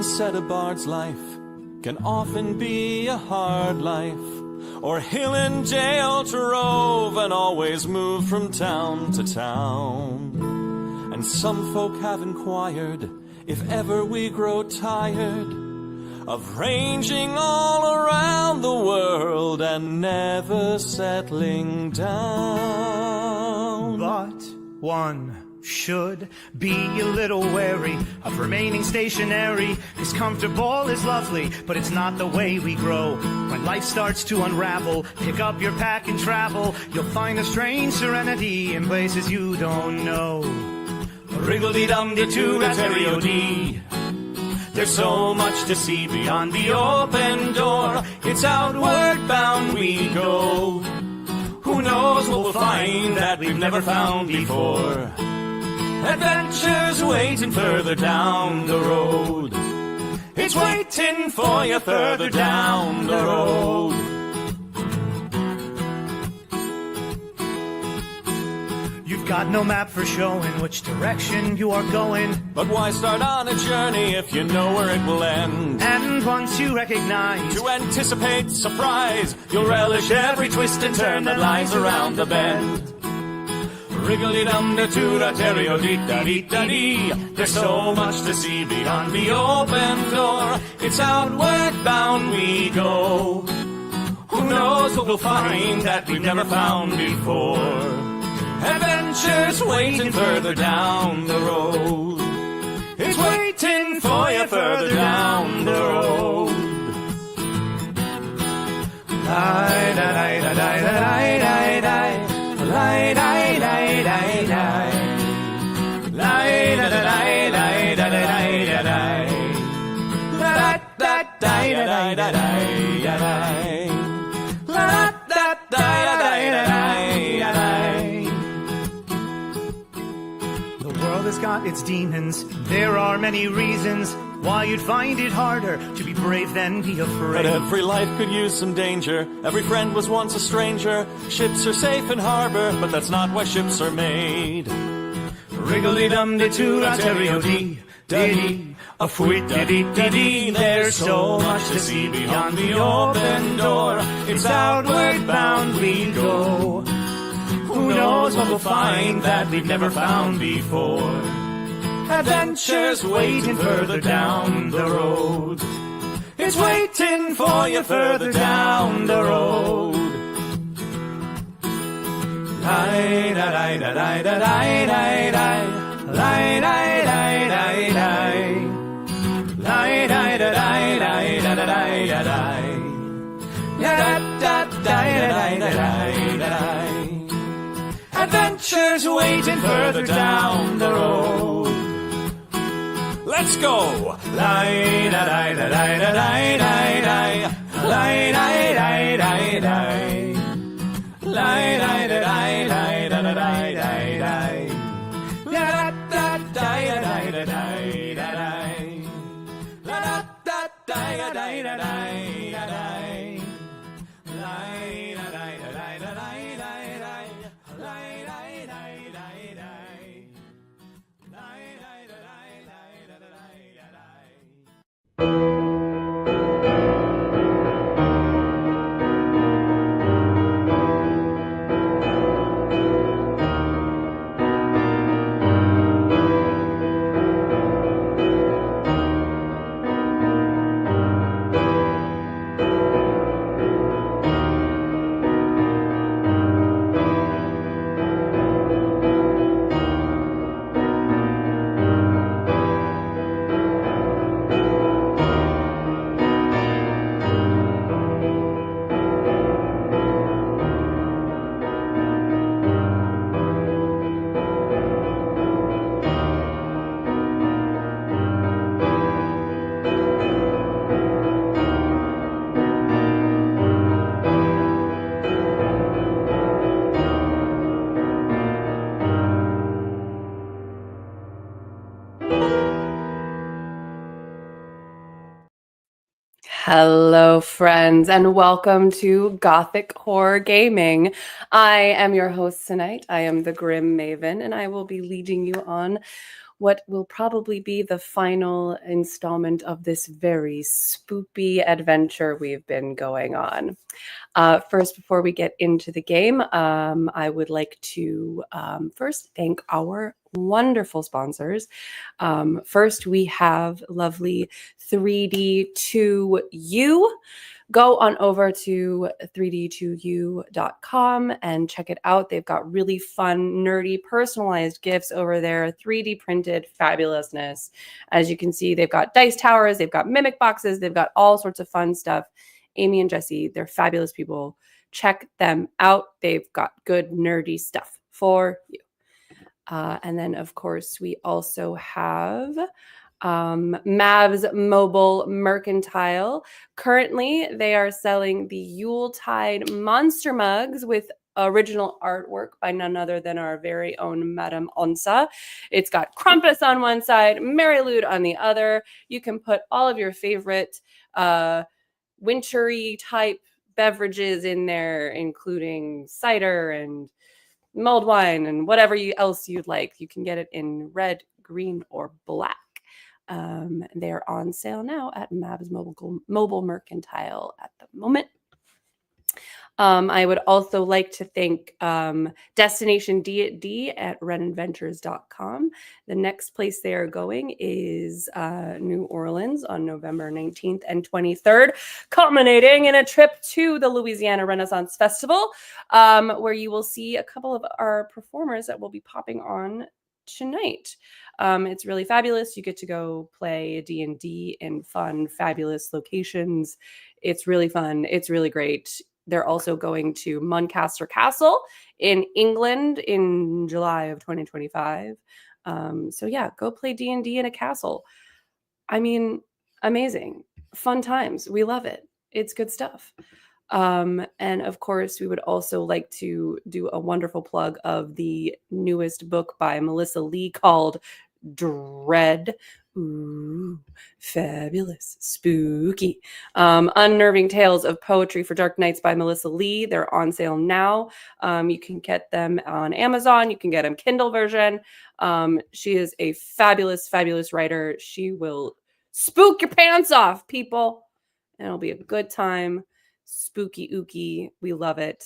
said a bard's life can often be a hard life, or hill and jail to rove and always move from town to town. And some folk have inquired if ever we grow tired of ranging all around the world and never settling down. But one should be a little wary of remaining stationary, 'cause comfortable is lovely, but it's not the way we grow. When life starts to unravel, pick up your pack and travel. You'll find a strange serenity in places you don't know. Wriggle-dee-dum-dee-doo-da-terry-o-dee. There's so much to see beyond the open door. It's outward bound we go. Who knows what we'll find that we've never found before. Adventures waiting further down the road. It's waiting for you further down the road. You've got no map for showing which direction you are going. But why start on a journey if you know where it will end? And once you recognize, to anticipate surprise, you'll relish every twist and turn that lies around the bend. Wriggle-dee-dum-da-doo-da-terry-o-dee-da-dee-da-dee. There's so much to see beyond the open door. It's outward bound we go. Who knows what we'll find that we've never found before. Adventures waiting further down the road. It's waiting for you further down the road. The world has got its demons. There are many reasons why you'd find it harder to be brave than be afraid. But every life could use some danger. Every friend was once a stranger. Ships are safe in harbor, but that's not why ships are made. Wriggle-dee-dum-dee-doo-da-terry-o-dee-da-dee. A fwit-dee-dee-dee-dee. There's so much to see beyond the open door. It's outward bound we go. Who knows what we'll find that we've never found before. Adventures waiting further down the road. It's waiting for you further down the road. Adventures waiting further down the road. Let's go! Hello, friends, and welcome to Gothic Horror Gaming. I am your host tonight. I am the Grim Maven, and I will be leading you on what will probably be the final installment of this very spoopy adventure we've been going on. First, before we get into the game, I would like to first thank our wonderful sponsors. First, we have lovely 3D2U. Go on over to 3d2u.com and check it out. They've got really fun, nerdy, personalized gifts over there, 3D printed fabulousness. As you can see, they've got dice towers, they've got mimic boxes, they've got all sorts of fun stuff. Amy and Jesse, they're fabulous people. Check them out. They've got good, nerdy stuff for you. And then, of course, we also have Mavs Mobile Mercantile. Currently, they are selling the Yuletide Monster Mugs with original artwork by none other than our very own Madame Onsa. It's got Krampus on one side, Mary Lou on the other. You can put all of your favorite wintry type beverages in there, including cider and mulled wine and whatever else you'd like. You can get it in red, green, or black. They're on sale now at Mavs Mobile Mercantile at the moment. I would also like to thank Destination D at renadventures.com. The next place they are going is New Orleans on November 19th and 23rd, culminating in a trip to the Louisiana Renaissance Festival, where you will see a couple of our performers that will be popping on tonight. It's really fabulous. You get to go play D&D in fun, fabulous locations. It's really fun. It's really great. They're also going to Muncaster Castle in England in July of 2025. So yeah, go play D&D in a castle. I mean, amazing. Fun times. We love it. It's good stuff. And of course, we would also like to do a wonderful plug of the newest book by Melissa Lee called Dread. Ooh, fabulous, spooky. Unnerving Tales of Poetry for Dark Nights by Melissa Lee. They're on sale now. You can get them on Amazon. You can get them Kindle version. She is a fabulous, fabulous writer. She will spook your pants off, people. And it'll be a good time. Spooky ooky. We love it.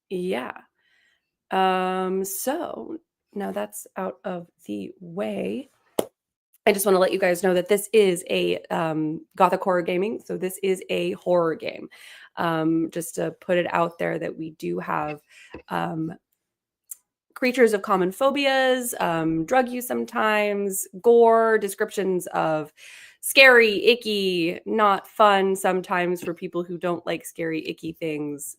Yeah. So now that's out of the way. I just want to let you guys know that this is a Gothic horror gaming. So this is a horror game. Just to put it out there that we do have creatures of common phobias, drug use sometimes, gore, descriptions of scary, icky, not fun sometimes for people who don't like scary, icky things.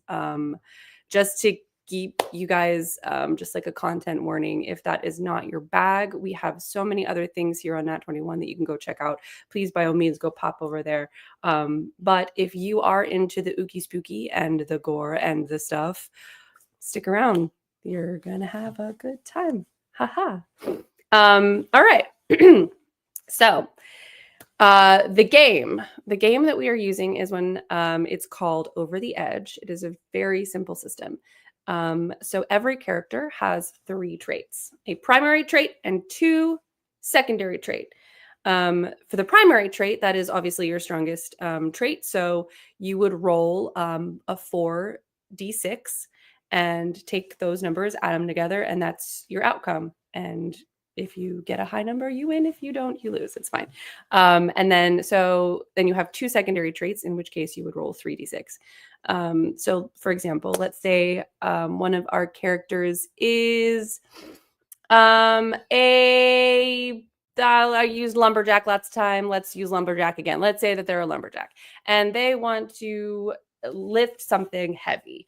Just to keep you guys just like a content warning. If that is not your bag, we have so many other things here on Nat 21 that you can go check out. Please, by all means, go pop over there. But if you are into the ooky spooky and the gore and the stuff, stick around. You're gonna have a good time. Haha. All right. So the game that we are using is when it's called Over the Edge. It is a very simple system. So every character has 3 traits, a primary trait and 2 secondary trait. For the primary trait, that is obviously your strongest trait. So you would roll a 4d6 and take those numbers, add them together, and that's your outcome. And if you get a high number, you win. If you don't, you lose. It's fine. And then you have 2 secondary traits, in which case you would roll 3d6. So for example, let's say one of our characters is I used lumberjack last time. Let's use lumberjack again. Let's say that they're a lumberjack and they want to lift something heavy.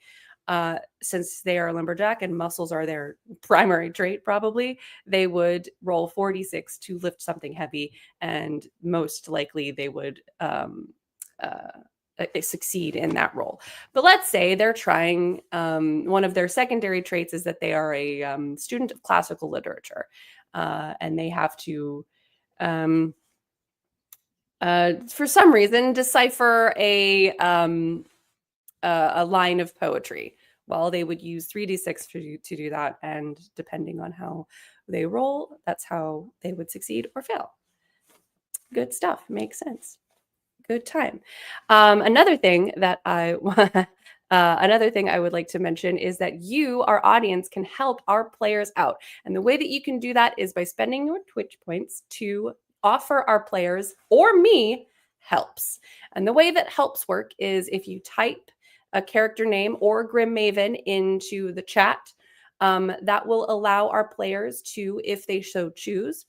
Since they are a lumberjack and muscles are their primary trait, probably they would roll 4d6 to lift something heavy, and most likely they would succeed in that role. But let's say they're trying, one of their secondary traits is that they are a student of classical literature, and they have to, for some reason, decipher a line of poetry. Well, they would use 3d6 to do that, and depending on how they roll, that's how they would succeed or fail. Good stuff. Makes sense. Good time. Another thing that I another thing I would like to mention is that you, our audience, can help our players out. And the way that you can do that is by spending your Twitch points to offer our players or me helps. And the way that helps work is if you type a character name or Grim Maven into the chat, that will allow our players to, if they so choose,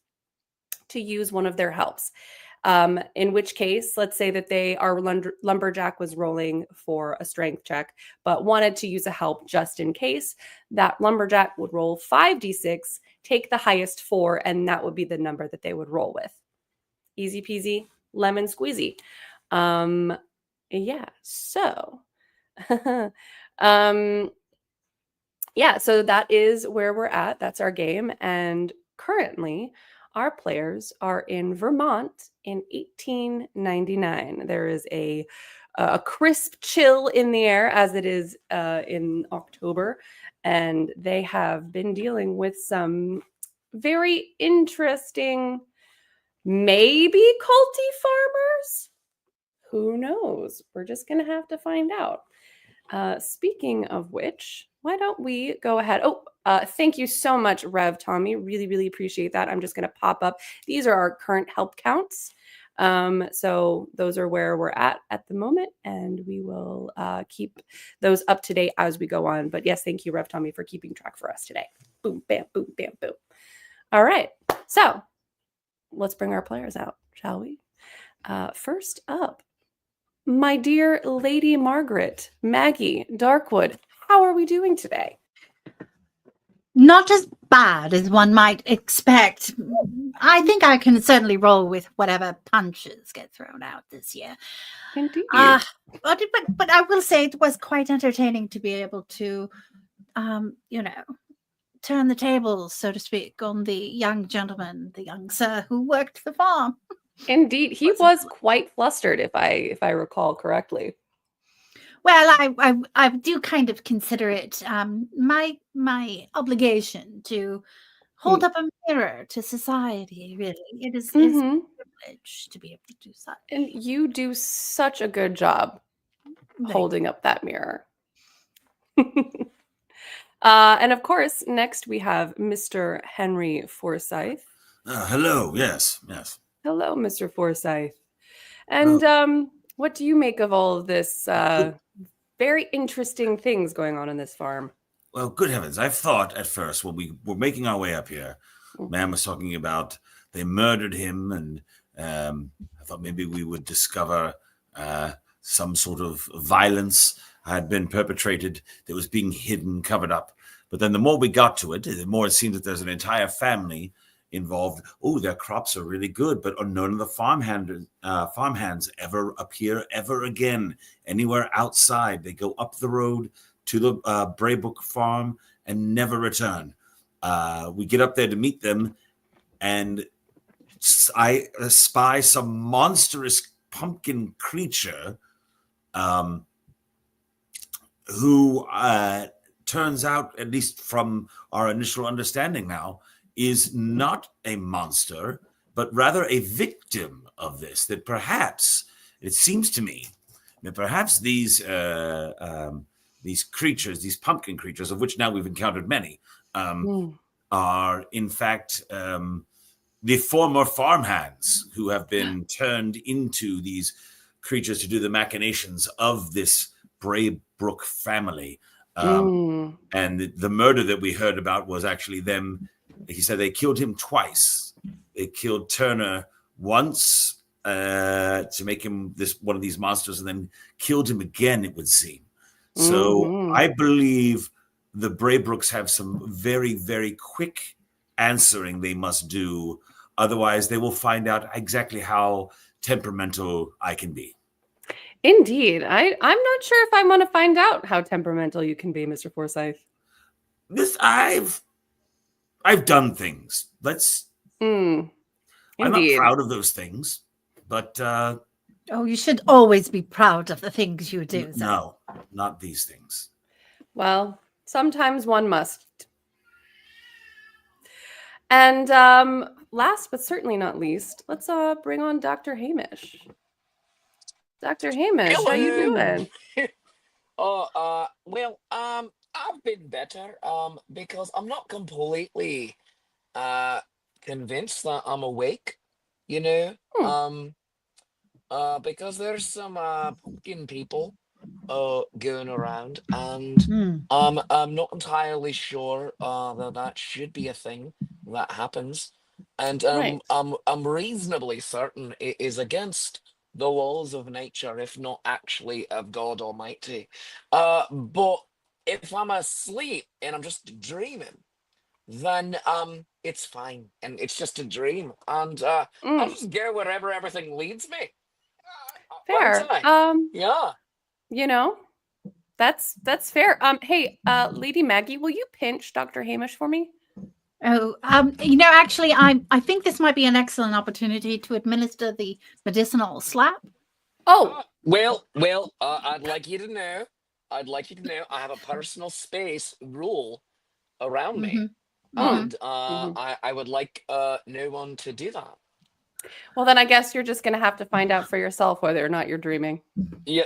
to use one of their helps. In which case, let's say that our lumberjack was rolling for a strength check, but wanted to use a help just in case. That lumberjack would roll 5d6, take the highest 4, and that would be the number that they would roll with. Easy peasy, lemon squeezy. Yeah, so yeah, so that is where we're at. That's our game. And currently, our players are in Vermont in 1899. There is a crisp chill in the air as it is in October. And they have been dealing with some very interesting, maybe culty farmers. Who knows? We're just going to have to find out. Speaking of which, why don't we go ahead? Oh, thank you so much, Rev Tommy. Really, really appreciate that. I'm just going to pop up. These are our current help counts. So those are where we're at the moment, and we will keep those up to date as we go on. But yes, thank you, Rev Tommy, for keeping track for us today. Boom, bam, boom, bam, boom. All right. So let's bring our players out, shall we? First up, my dear Lady Margaret, Maggie, Darkwood, how are we doing today? Not as bad as one might expect. I think I can certainly roll with whatever punches get thrown out this year. Indeed. But I will say it was quite entertaining to be able to, turn the tables, so to speak, on the young gentleman, the young sir who worked the farm. Indeed, he was quite flustered, if I recall correctly. Well, I do kind of consider it my obligation to hold up a mirror to society. Really, it's a privilege to be able to do such. And you do such a good job holding up that mirror. And of course, next we have Mr. Henry Forsyth. Hello. Yes. Hello, Mr. Forsyth. And what do you make of all of this very interesting things going on this farm? Well, good heavens. I thought at first when we were making our way up here, Ma'am was talking about they murdered him, and I thought maybe we would discover some sort of violence had been perpetrated that was being hidden, covered up. But then the more we got to it, the more it seems that there's an entire family involved. Oh, their crops are really good, but none of the farmhands ever appear ever again anywhere outside. They go up the road to the Braybrook farm and never return. We get up there to meet them, and I spy some monstrous pumpkin creature who turns out, at least from our initial understanding now, is not a monster, but rather a victim of this. That perhaps, it seems to me, that perhaps these creatures, these pumpkin creatures, of which now we've encountered many, are in fact the former farmhands who have been turned into these creatures to do the machinations of this Braybrook family. And the murder that we heard about was actually them. He said they killed him twice. They killed Turner once to make him one of these monsters, and then killed him again, it would seem. So I believe the Braybrooks have some very, very quick answering they must do. Otherwise, they will find out exactly how temperamental I can be. Indeed. I'm not sure if I want to find out how temperamental you can be, Mr. Forsyth. I've done things. I'm not Indeed. proud of those things, but you should always be proud of the things you do. No, not these things. Well, sometimes one must. And last but certainly not least, let's bring on Dr. Hamish. Dr. Hamish, how you Hello. doing? I've been better, because I'm not completely, uh, convinced that I'm awake, you know, Hmm, um, because there's some, pumpkin people, going around, and Hmm. I'm not entirely sure, that that should be a thing that happens, and right. I'm reasonably certain it is against the laws of nature, if not actually of God Almighty. But if I'm asleep and I'm just dreaming, then it's fine, and it's just a dream, and I'll Mm, just go wherever everything leads me, won't fair. I? Yeah. You know, that's fair. Hey, Lady Maggie, will you pinch Dr. Hamish for me? Oh, actually, I think this might be an excellent opportunity to administer the medicinal slap. Oh, I'd like you to know, I have a personal space rule around me, Mhm. mm, Mhm. and mhm. I would like no one to do that. Well, then I guess you're just gonna have to find out for yourself whether or not you're dreaming. Yeah,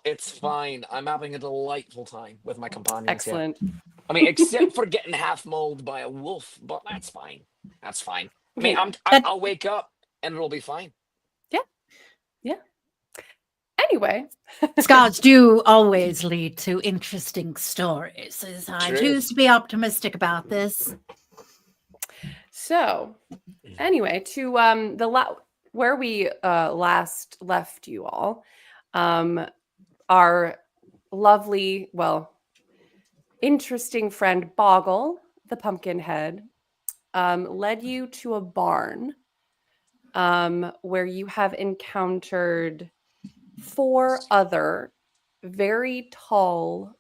it's fine. I'm having a delightful time with my companions here. Excellent. I mean, except for getting half mauled by a wolf, but that's fine. That's fine. I mean, You know. That I'll wake up and it'll be fine. Yeah, yeah. Anyway, Scars do always lead to interesting stories. As I True. choose to be optimistic about this. so anyway, to where we last left you all, our lovely, well, interesting friend Boggle, the pumpkin head, led you to a barn where you have encountered four other very tall.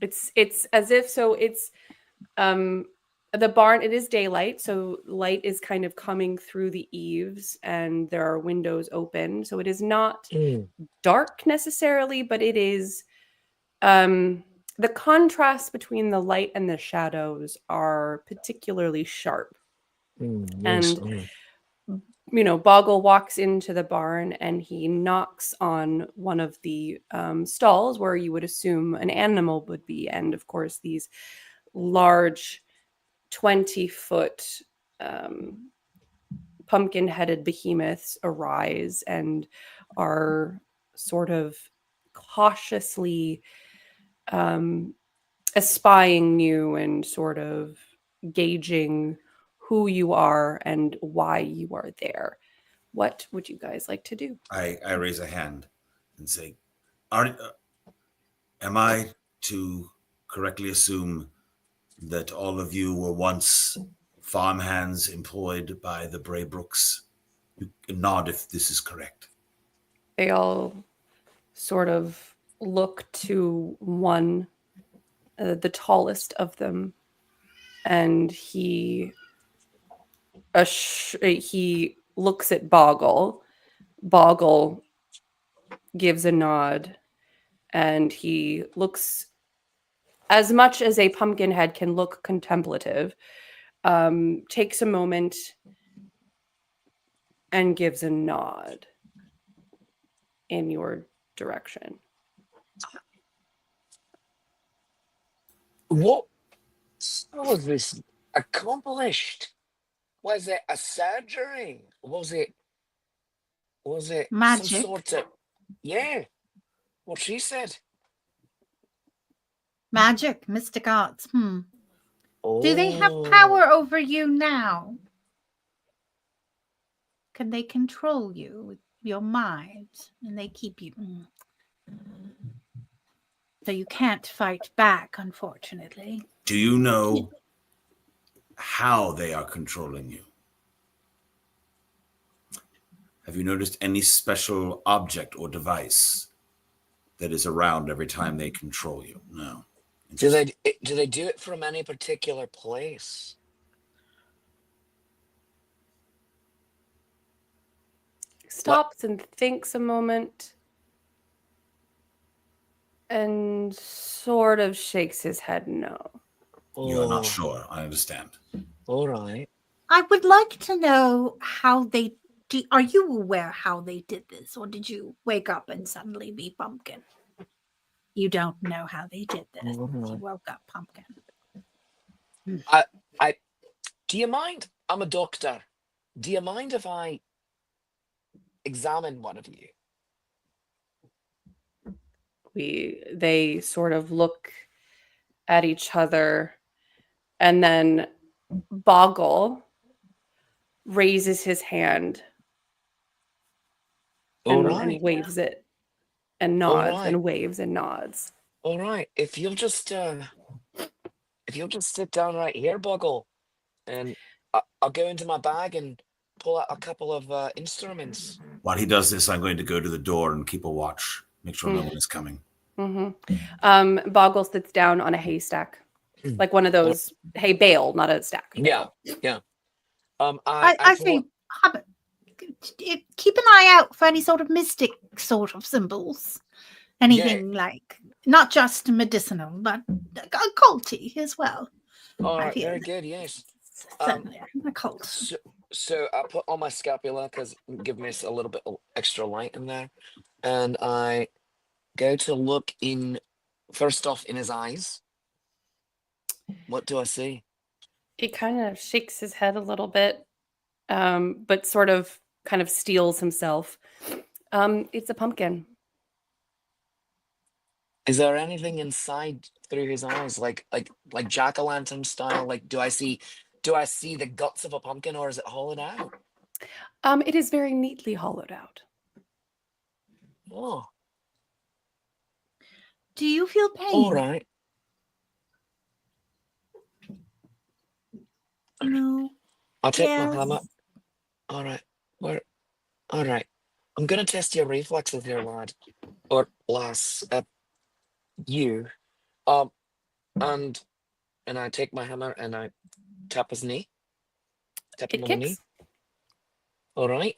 It's as if so it's um the barn, it is daylight, so light is kind of coming through the eaves and there are windows open, so it is not Mm, dark necessarily, but it is um the contrast between the light and the shadows are particularly sharp. yes. And Boggle walks into the barn and he knocks on one of the stalls where you would assume an animal would be. And of course, these large 20-foot pumpkin headed behemoths arise and are sort of cautiously um, espying you and sort of gauging who you are and why you are there. What would you guys like to do? I raise a hand and say, Are, am I to correctly assume that all of you were once farmhands employed by the Braybrooks? You can nod if this is correct. They all sort of look to one, the tallest of them, and he looks at Boggle. Boggle gives a nod, and he looks as much as a pumpkin head can look contemplative. Takes a moment and gives a nod in your direction. What was this accomplished? Was it a surgery? Was it some Magic. sort of, yeah, what she said? Magic, mystic arts. Do they have Oh, power over you now? Can they control you with your mind? And they keep you. So you can't fight back, unfortunately. Do you know how they are controlling you? Have you noticed any special object or device that is around every time they control you? No. do Interesting. they do it from any particular place? What? Stops and thinks a moment and sort of shakes his head no. You're not Oh, sure. I understand. all right. I would like to know how they. Are you aware how they did this, or did you wake up and suddenly be Pumpkin? You don't know how they did this. All You right. woke up Pumpkin. I do you mind? I'm a doctor. Do you mind if I examine one of you? They sort of look at each other, and then Boggle raises his hand All and right. waves it and All nods right. and waves and nods. All right. If you'll just sit down right here, Boggle, and I'll go into my bag and pull out a couple of instruments. While he does this, I'm going to go to the door and keep a watch, make sure no Mm. one is coming. Boggle sits down on a haystack, like one of those hay bale, not a stack. Yeah, Bale. yeah. I say, Hobbit, keep an eye out for any sort of mystic sort of symbols. Anything like not just medicinal, but occulty as well. All I right, feel very good. Yes. certainly occult. So I put on my scapula because give me a little bit of extra light in there, and I go to look in first off in his eyes. What do I see? He kind of shakes his head a little bit, but sort of kind of steels himself. It's a pumpkin. Is there anything inside through his eyes, like jack-o'-lantern style? Like, do I see the guts of a pumpkin, or is it hollowed out? It is very neatly hollowed out. Oh, Do you feel pain? all right. No. I'll take my Yes. hammer. All right. Where? All right. I'm gonna test your reflexes here, lad, or lass. You. And I take my hammer and I tap his knee. Tap him It on the knee. kicks. All right.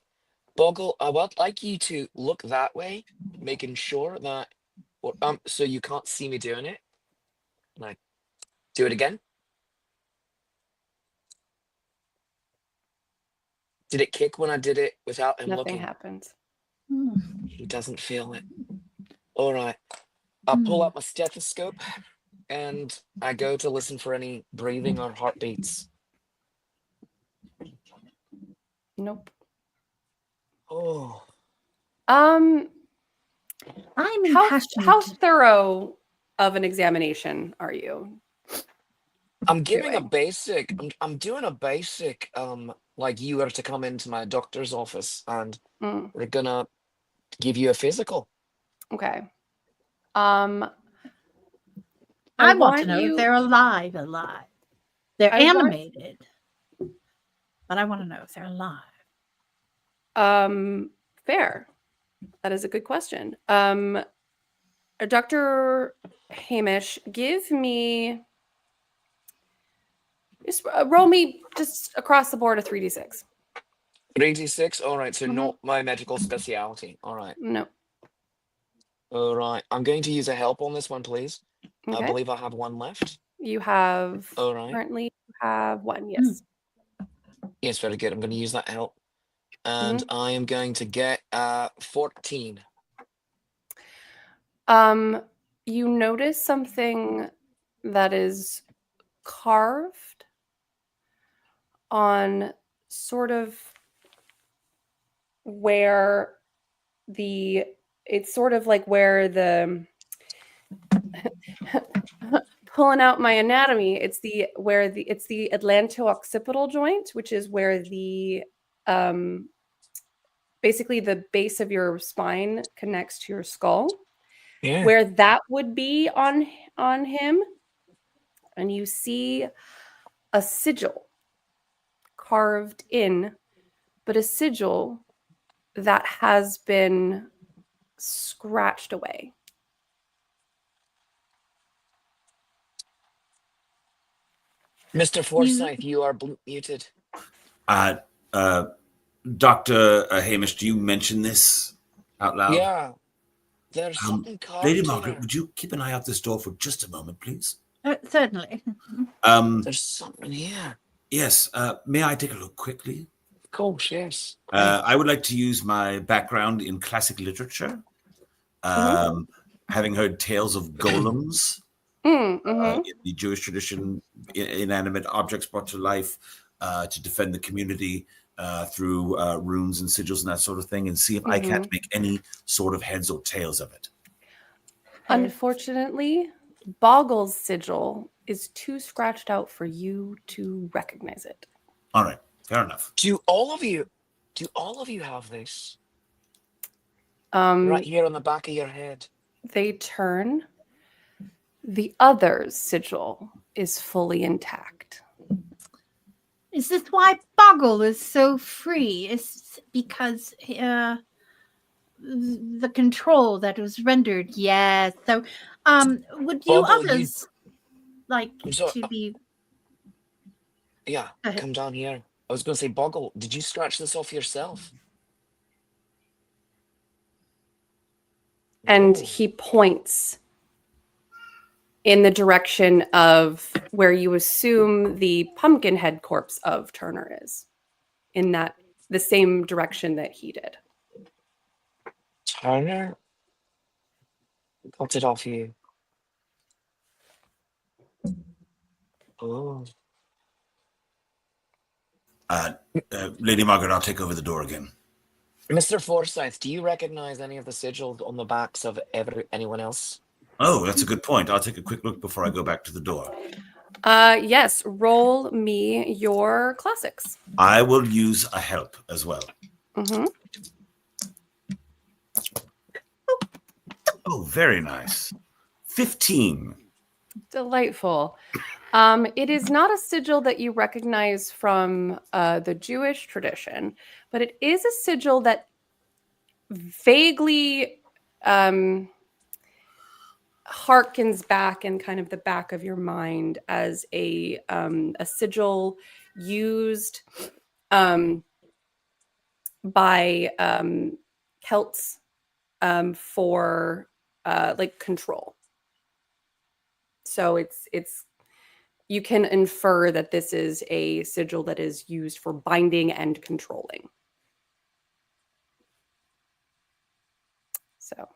Boggle, I would like you to look that way, making sure that, so you can't see me doing it. And I do it again. Did it kick when I did it without him Nothing looking? happens. He doesn't feel it. All right. I pull out my stethoscope and I go to listen for any breathing or heartbeats. Nope. Oh, I'm How impassioned. thorough of an examination are you? I'm giving a Doing. basic. I'm doing a basic. Like you were to come into my doctor's office and Mm, we're gonna give you a physical. okay. I I want to want know if you. they're alive. They're I want- animated, but I want to know if they're alive. Fair. That is a good question. Dr. Hamish, give me just roll me just across the board a 3d6. 3d6. All right. So Mhm. not my medical specialty. All right. No. All right. I'm going to use a help on this one, please. I Okay. believe I have one left. You have All right. currently you have one. Yes. Yes, very good. I'm going to use that help, and I am going to get 14. You notice something that is carved on sort of where it's sort of like where the pulling out my anatomy, it's the atlanto-occipital joint, which is where the basically the base of your spine connects to your skull. Yeah. Where that would be on him, and you see a sigil carved in, but a sigil that has been scratched away. Mr. Forsyth, you are muted. Dr. Hamish, do you mention this out loud? Yeah. There's something carved Lady in Margaret, there. would you keep an eye out this door for just a moment, please? Certainly. There's something here. Yes. May I take a look quickly? Of course, yes. I would like to use my background in classic literature, having heard tales of golems in the Jewish tradition, inanimate objects brought to life to defend the community through runes and sigils and that sort of thing, and see if I can't make any sort of heads or tails of it. Unfortunately, Boggle's sigil is too scratched out for you to recognize it. All right, fair enough. Do all of you have this? Right here on the back of your head. They turn. The other's sigil is fully intact. Is this why Boggle is so free? Is because the control that was rendered? Yes. So, would you Boggle, others like So- to be? Yeah, Go ahead. come down here. I was going to say, Boggle, did you scratch this off yourself? And Oh. he points in the direction of where you assume the pumpkin head corpse of Turner is, in the same direction that he did. Turner got it off you. Oh. Lady Margaret, I'll take over the door again. Mr. Forsyth, do you recognize any of the sigils on the backs of anyone else? Oh, that's a good point. I'll take a quick look before I go back to the door. Yes, roll me your classics. I will use a help as well. Oh, very nice. 15. Delightful. It is not a sigil that you recognize from the Jewish tradition, but it is a sigil that vaguely harkens back in kind of the back of your mind as a sigil used by Celts for like control. So it's you can infer that this is a sigil that is used for binding and controlling. So,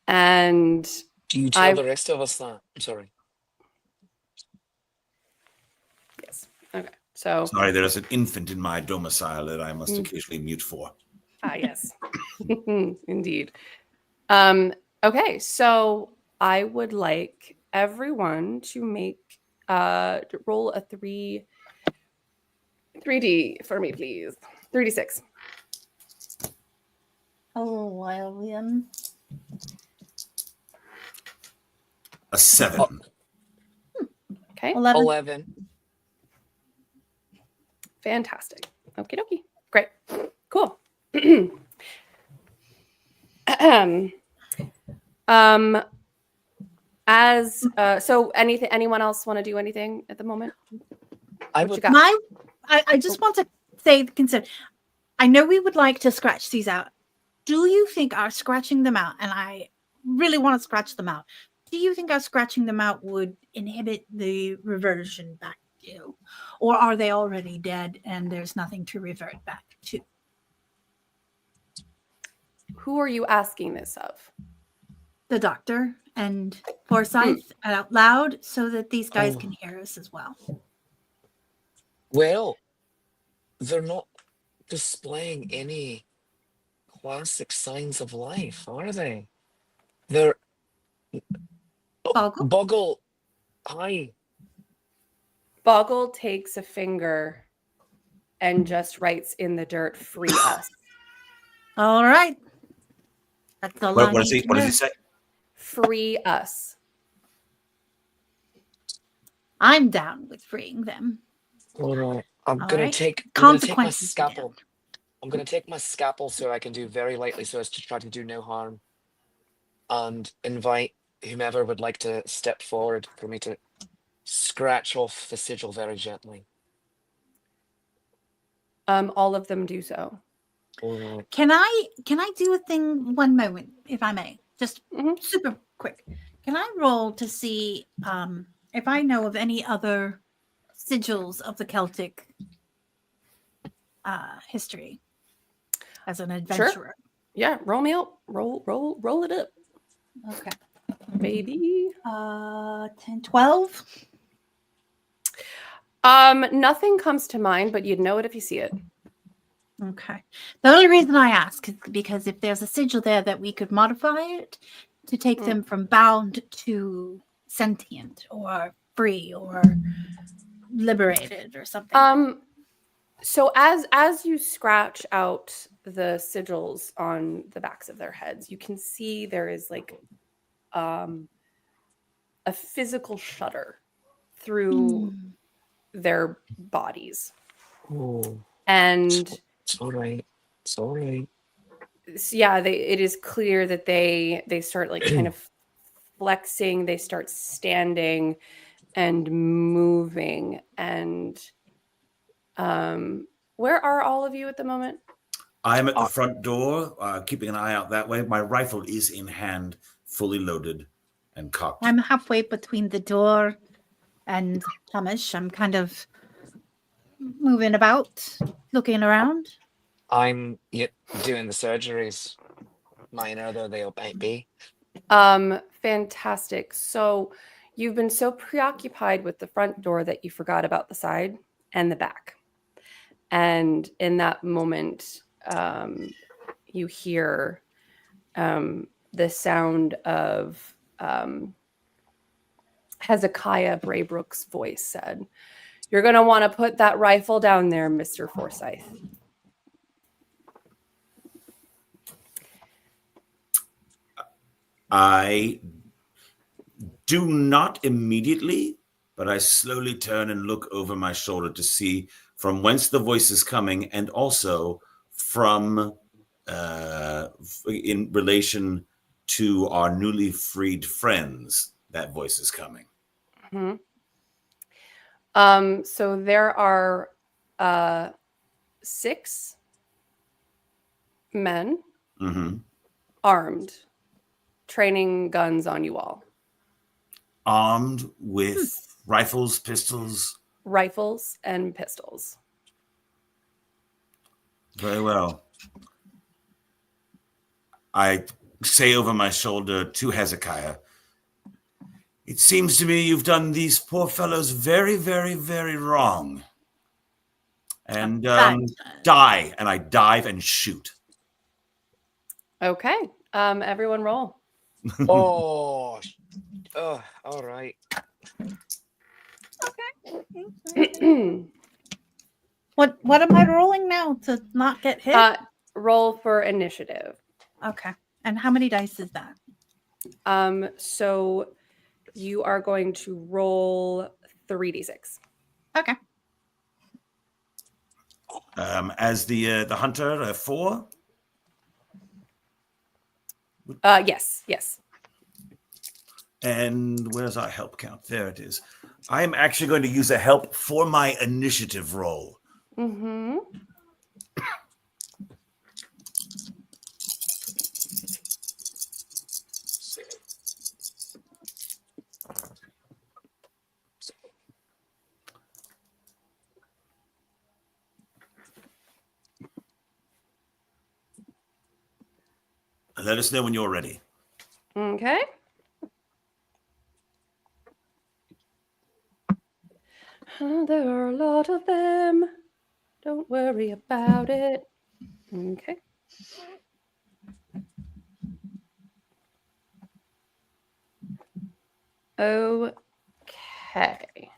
and Do you tell the rest of us that? I'm sorry. Yes. Okay. So Sorry, there is an infant in my domicile that I must occasionally mute for. yes. Indeed. Okay, so I would like everyone to make roll a 3D for me, please. 3d6. Oh, William. A 7. Okay. 11. 11. Fantastic. Okie dokie. Great. Cool. So anyone else want to do anything at the moment? I What you would. got? I just want to say the concern. I know we would like to scratch these out. Do you think our scratching them out, and I really want to scratch them out, do you think our scratching them out would inhibit the reversion back to? Or are they already dead and there's nothing to revert back to? Who are you asking this of? The doctor and Forsyth out loud so that these guys can hear us as well. Well, they're not displaying any classic signs of life, are they? They're Boggle? Boggle. Hi. Boggle takes a finger and just writes in the dirt, "Free us." All right. That's all I What does need he to what does know. he say? Free us. I'm down with freeing them. All right. I'm All gonna right. take my Consequences, scalpel. I'm gonna take my scalpel so I can do very lightly so as to try to do no harm. And invite whomever would like to step forward for me to scratch off the sigil very gently. All of them do so. All right. Can I do a thing one moment, if I may? just super quick. Can I roll to see if I know of any other sigils of the Celtic history as an adventurer? Sure. Yeah, roll me out. Roll it up. Okay. Baby. 10, 12. Nothing comes to mind, but you'd know it if you see it. Okay. The only reason I ask is because if there's a sigil there that we could modify it to take them from bound to sentient or free or liberated or something. So as you scratch out the sigils on the backs of their heads, you can see there is like a physical shudder through their bodies. Oh, And it's all right. It's all right. yeah, it is clear that they start like kind of flexing, they start standing and moving. And where are all of you at the moment? I'm at the front door, keeping an eye out that way. My rifle is in hand, fully loaded and cocked. I'm halfway between the door and Thomas. I'm kind of moving about, looking around. I'm doing the surgeries, minor though they might be. Fantastic. So you've been so preoccupied with the front door that you forgot about the side and the back. And in that moment, you hear the sound of Hezekiah Braybrook's voice said, "You're going to want to put that rifle down there, Mr. Forsyth." I do not immediately, but I slowly turn and look over my shoulder to see from whence the voice is coming, and also from in relation to our newly freed friends, that voice is coming. So there are 6 men armed, training guns on you all. Armed with rifles, pistols? Rifles and pistols. Very well. I say over my shoulder to Hezekiah, "It seems to me you've done these poor fellows very, very, very wrong." And die. And I dive and shoot. Okay. Everyone roll. Oh, all right. What am I rolling now to not get hit? Roll for initiative. Okay. And how many dice is that? So you are going to roll 3d6. Okay. As the hunter, 4? Yes. And where's our help count? There it is. I am actually going to use a help for my initiative roll. Mm-hmm. Let us know when you're ready. Okay. There are a lot of them. Don't worry about it. Okay. Okay.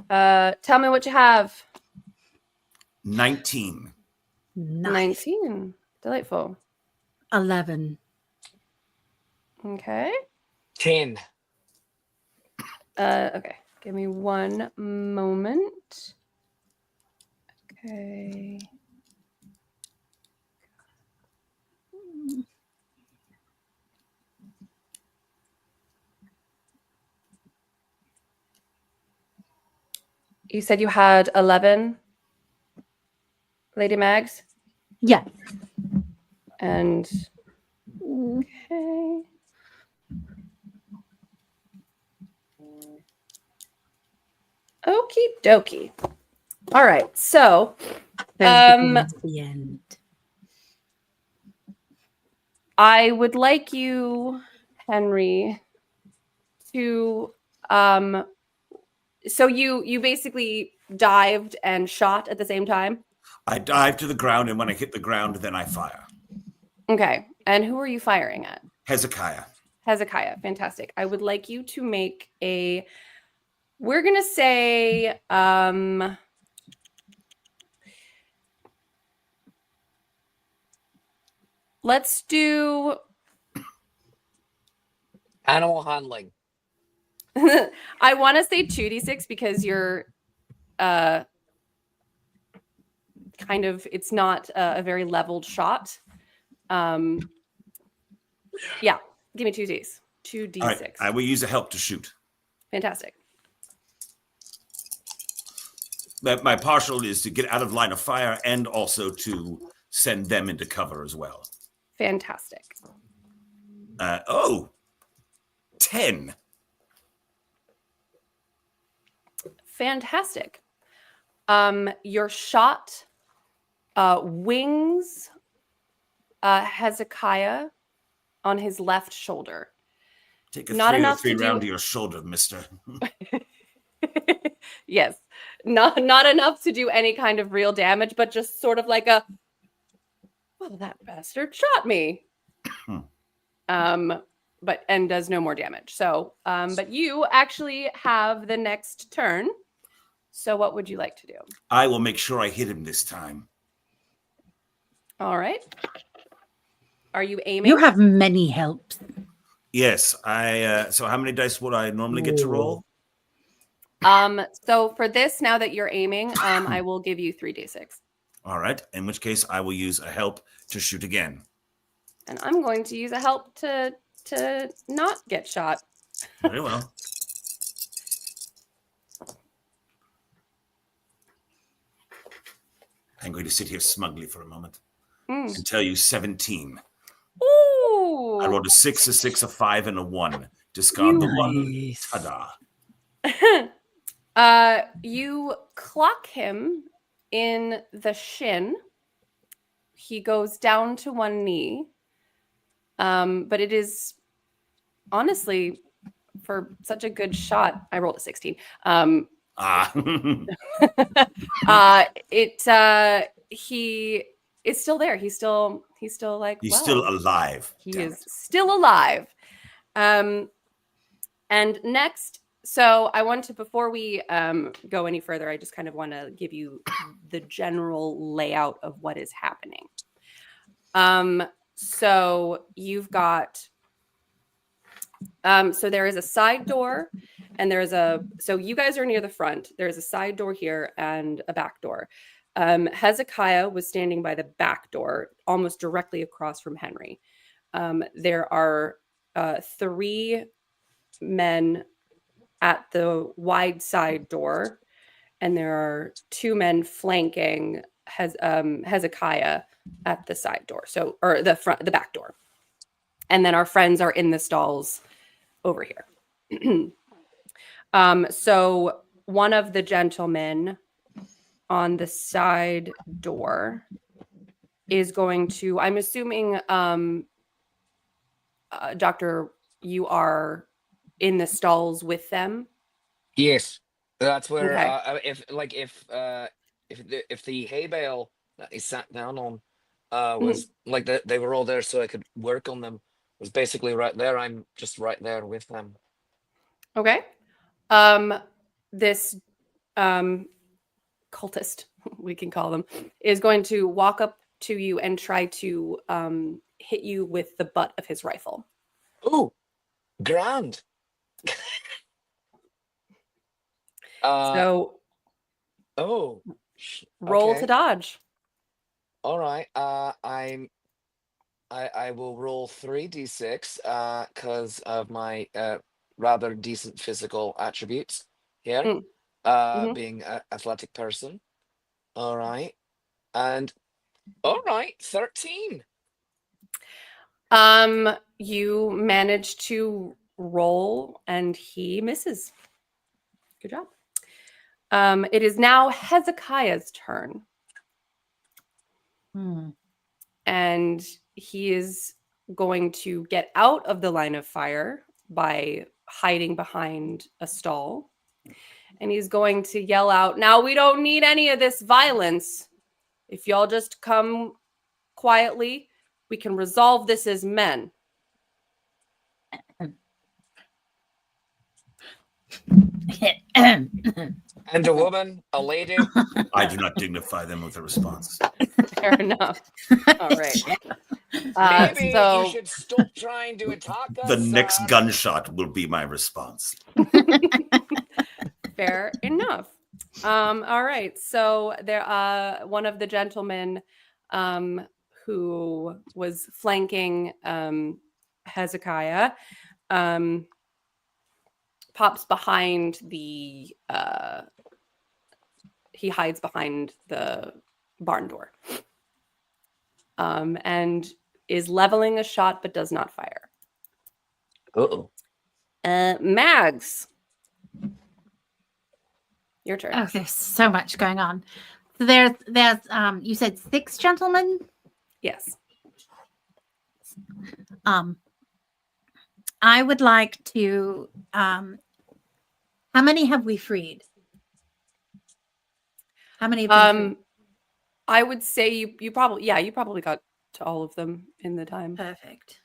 Tell me what you have. 19. Nice. 19. Delightful. 11. Okay. 10. Okay. Give me one moment. Okay. You said you had 11, Lady Mags? Yeah. And Okay. Okie dokie. All right. So, Begins the end. I would like you, Henry, to so you basically dived and shot at the same time? I dive to the ground, and when I hit the ground, then I fire. Okay. And who are you firing at? Hezekiah. Hezekiah. Fantastic. I would like you to make a, we're going to say let's do Animal handling. I want to say 2d6 because you're kind of, it's not a very leveled shot. Yeah, give me 2d6. 2d6. All right, I will use a help to shoot. Fantastic. My partial is to get out of line of fire and also to send them into cover as well. Fantastic. 10. Fantastic. Your shot wings Hezekiah on his left shoulder. Take a Not 3 enough or 3 to round do- to your shoulder, mister. Yes. Not enough to do any kind of real damage, but just sort of like a, well, that bastard shot me. But does no more damage. So, but you actually have the next turn. So what would you like to do? I will make sure I hit him this time. All right. Are you aiming? You have many helps. Yes, so how many dice would I normally get to roll? So for this, now that you're aiming, I will give you 3d6. All right, in which case I will use a help to shoot again. And I'm going to use a help to not get shot. Very well. I'm going to sit here smugly for a moment and tell you 17. Ooh! I rolled a 6, a 6, a 5, and a 1. Discard the 1. Ta-da. You clock him in the shin. He goes down to one knee. But it is honestly, for such a good shot, I rolled a 16. He is still there. He's still like, He's well, still alive. He is still alive. And next, so I want to, before we go any further, I just kind of want to give you the general layout of what is happening. So you've got, so there is a side door and so you guys are near the front. There's a side door here and a back door. Hezekiah was standing by the back door, almost directly across from Henry. There are 3 men at the wide side door, and there are 2 men flanking Hezekiah at the side door, or the back door. And then our friends are in the stalls over here. So one of the gentlemen on the side door is going to, I'm assuming, Doctor, you are in the stalls with them? Yes, that's where Okay. if the hay bale that he sat down on was like they were all there so I could work on them, was basically right there. I'm just right there with them. Okay. This cultist, we can call them, is going to walk up to you and try to hit you with the butt of his rifle. Oh, grand. So roll to dodge. All right. I will roll 3d6 because of my rather decent physical attributes here, being an athletic person. All right. And all right, 13. You manage to roll, and he misses. Good job. It is now Hezekiah's turn, and he is going to get out of the line of fire by hiding behind a stall. And he's going to yell out, "Now we don't need any of this violence. If y'all just come quietly, we can resolve this as men." And a woman, a lady. I do not dignify them with a response. Fair enough. All right. Maybe So you should stop trying to attack us. The next gunshot will be my response. fair enough. All right. So there, one of the gentlemen who was flanking Hezekiah pops behind the he hides behind the barn door and is leveling a shot but does not fire. Uh-oh. Mags, your turn. Oh, there's so much going on. So there's you said 6 gentlemen? Yes. I would like to how many have we freed? How many have been freed? I would say you probably got to all of them in the time. Perfect.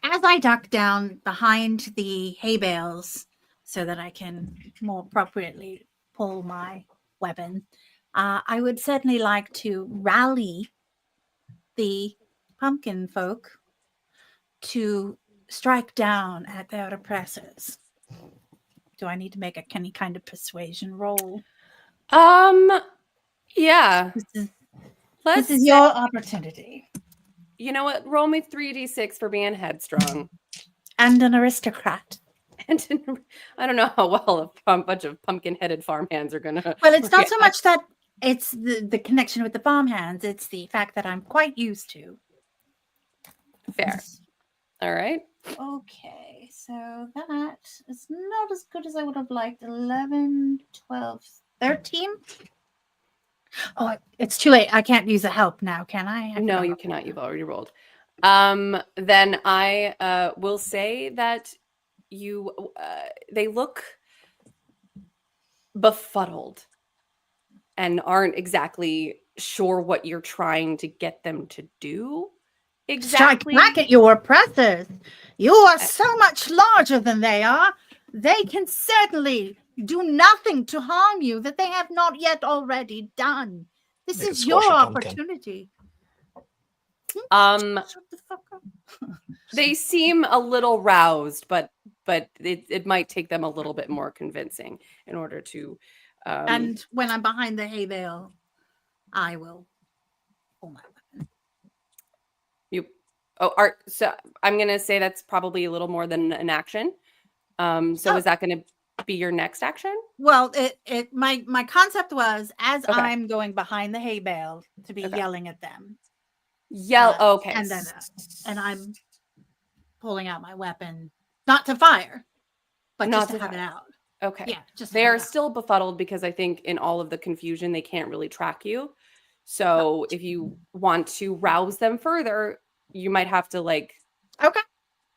As I duck down behind the hay bales so that I can more appropriately pull my weapon, I would certainly like to rally the pumpkin folk to strike down at their oppressors. Do I need to make any kind of persuasion roll? Yeah. This is your opportunity. You know what? Roll me 3d6 for being headstrong. And an aristocrat. And I don't know how well a bunch of pumpkin-headed farmhands are gonna. Well, it's not so much that it's the connection with the farmhands. It's the fact that I'm quite used to. Fair. All right. Okay, so that is not as good as I would have liked. 11, 12, 13. Oh, it's too late. I can't use a help now, can I? No, you cannot. You've already rolled. Then I will say that you they look befuddled and aren't exactly sure what you're trying to get them to do. Exactly. Strike back at your oppressors. You are so much larger than they are. They can certainly do nothing to harm you that they have not yet already done. This They could is your squash a pumpkin. opportunity. Um, Shut the fuck up. They seem a little roused, but it might take them a little bit more convincing in order to. And when I'm behind the hay bale, I will pull my weapon. Art. So I'm gonna say that's probably a little more than an action. So is that going to be your next action? Well, my concept was as Okay. I'm going behind the hay bale to be yelling at them. Okay. And then and I'm pulling out my weapon, not to fire, but Not just to to have it fire. out. Okay. Yeah, just They are still befuddled because I think in all of the confusion they can't really track you. So if you want to rouse them further, you might have to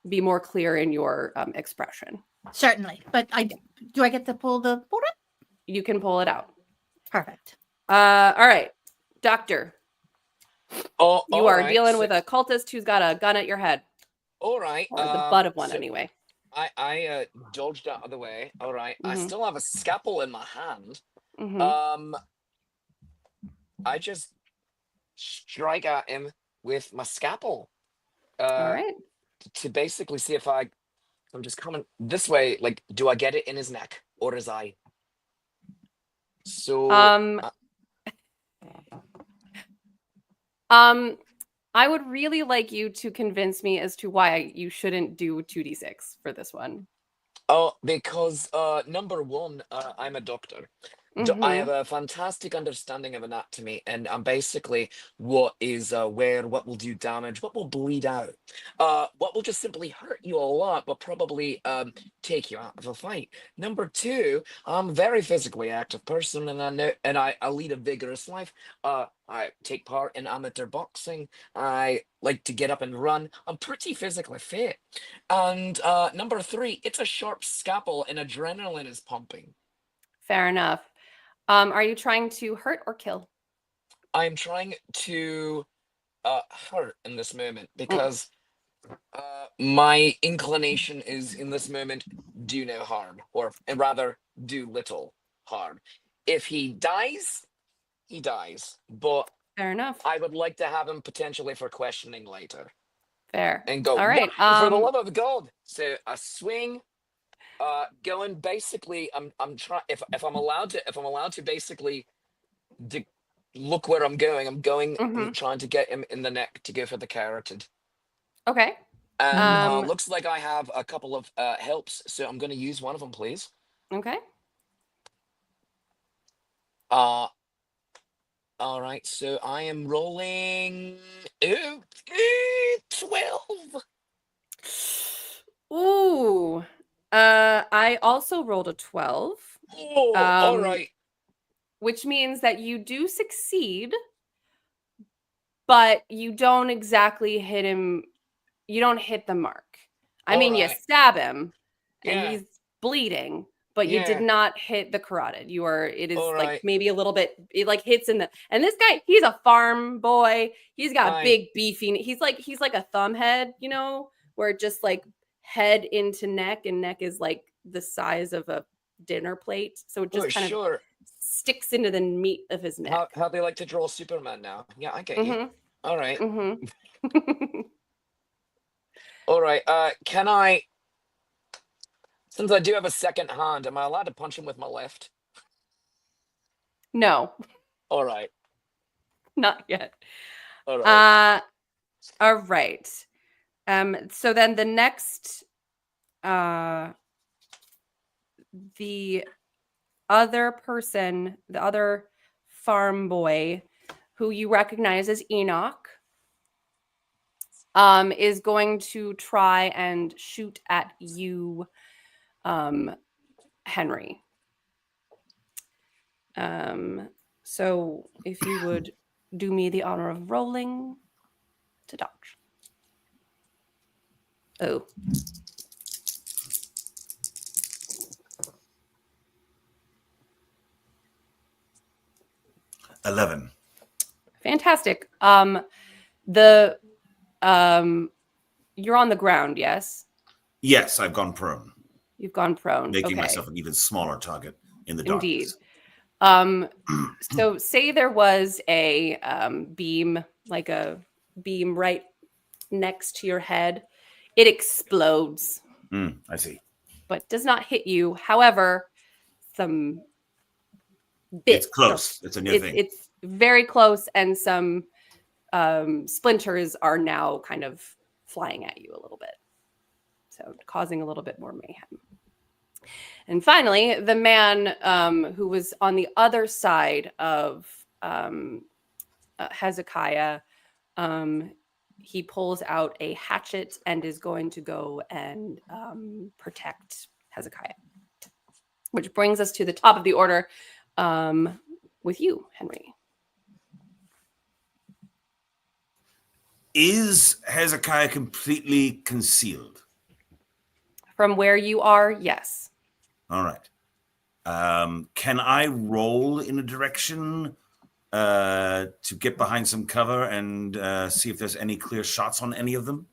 be more clear in your expression. Certainly, but do I get to pull it? You can pull it out. Perfect. All right, Doctor. You are dealing with a cultist who's got a gun at your head. All right. Or the butt of one, anyway. I dodged out of the way. All right. I Mhm. still have a scalpel in my hand. Mhm. I just strike at him with my scalpel. All right. To basically see if I'm just coming this way. Like, do I get it in his neck or his eye? So, I would really like you to convince me as to why you shouldn't do 2d6 for this one. oh, because number one, I'm a doctor. I have a fantastic understanding of anatomy, and I'm basically what is where, what will do damage, what will bleed out, what will just simply hurt you a lot, but probably take you out of a fight. Number two, I'm a very physically active person, and I lead a vigorous life. I take part in amateur boxing. I like to get up and run. I'm pretty physically fit. And number three, it's a sharp scalpel, and adrenaline is pumping. Fair enough. Are you trying to hurt or kill? I'm trying to hurt in this moment because my inclination is in this moment do no harm, or and rather do little harm. If he dies, he dies. But Fair enough. I would like to have him potentially for questioning later. Fair. And go, All right. for the love of God. So a swing, going basically, I'm trying if I'm allowed to basically look where I'm going. I'm trying to get him in the neck to go for the carotid. Okay. And looks like I have a couple of helps, so I'm going to use one of them, please. Okay. All right, so I am rolling 12. Ooh. I also rolled a 12. Oh, all right. Which means that you do succeed, but you don't exactly hit him. You don't hit the mark. I mean, you stab him and he's bleeding, but you did not hit the carotid. It is like maybe a little bit, it like hits in the, and this guy, he's a farm boy. He's got big beefy, he's like a thumb head, you know, where it just like head into neck, and neck is like the size of a dinner plate. So it just kind of sticks into the meat of his neck. How they like to draw Superman now. Yeah, I get you. All right. All right. Can I, since I do have a second hand, am I allowed to punch him with my left? No. All right. Not yet. All right. All right. So then the next, the other person, the other farm boy who you recognize as Enoch, is going to try and shoot at you, Henry. So if you would do me the honor of rolling to dodge. Oh. $11. Fantastic. You're on the ground, yes? Yes, I've gone prone. You've gone prone. Making myself an even smaller target in the darkness. Indeed. So say there was a beam, like a beam right next to your head. It explodes. I see. But does not hit you. However, some bits. It's close. It's a near thing. It's very close, and some splinters are now kind of flying at you a little bit. So causing a little bit more mayhem. And finally, the man who was on the other side of Hezekiah, he pulls out a hatchet and is going to go and protect Hezekiah. Which brings us to the top of the order with you, Henry. Is Hezekiah completely concealed? From where you are, yes. All right. Can I roll in a direction to get behind some cover and see if there's any clear shots on any of them?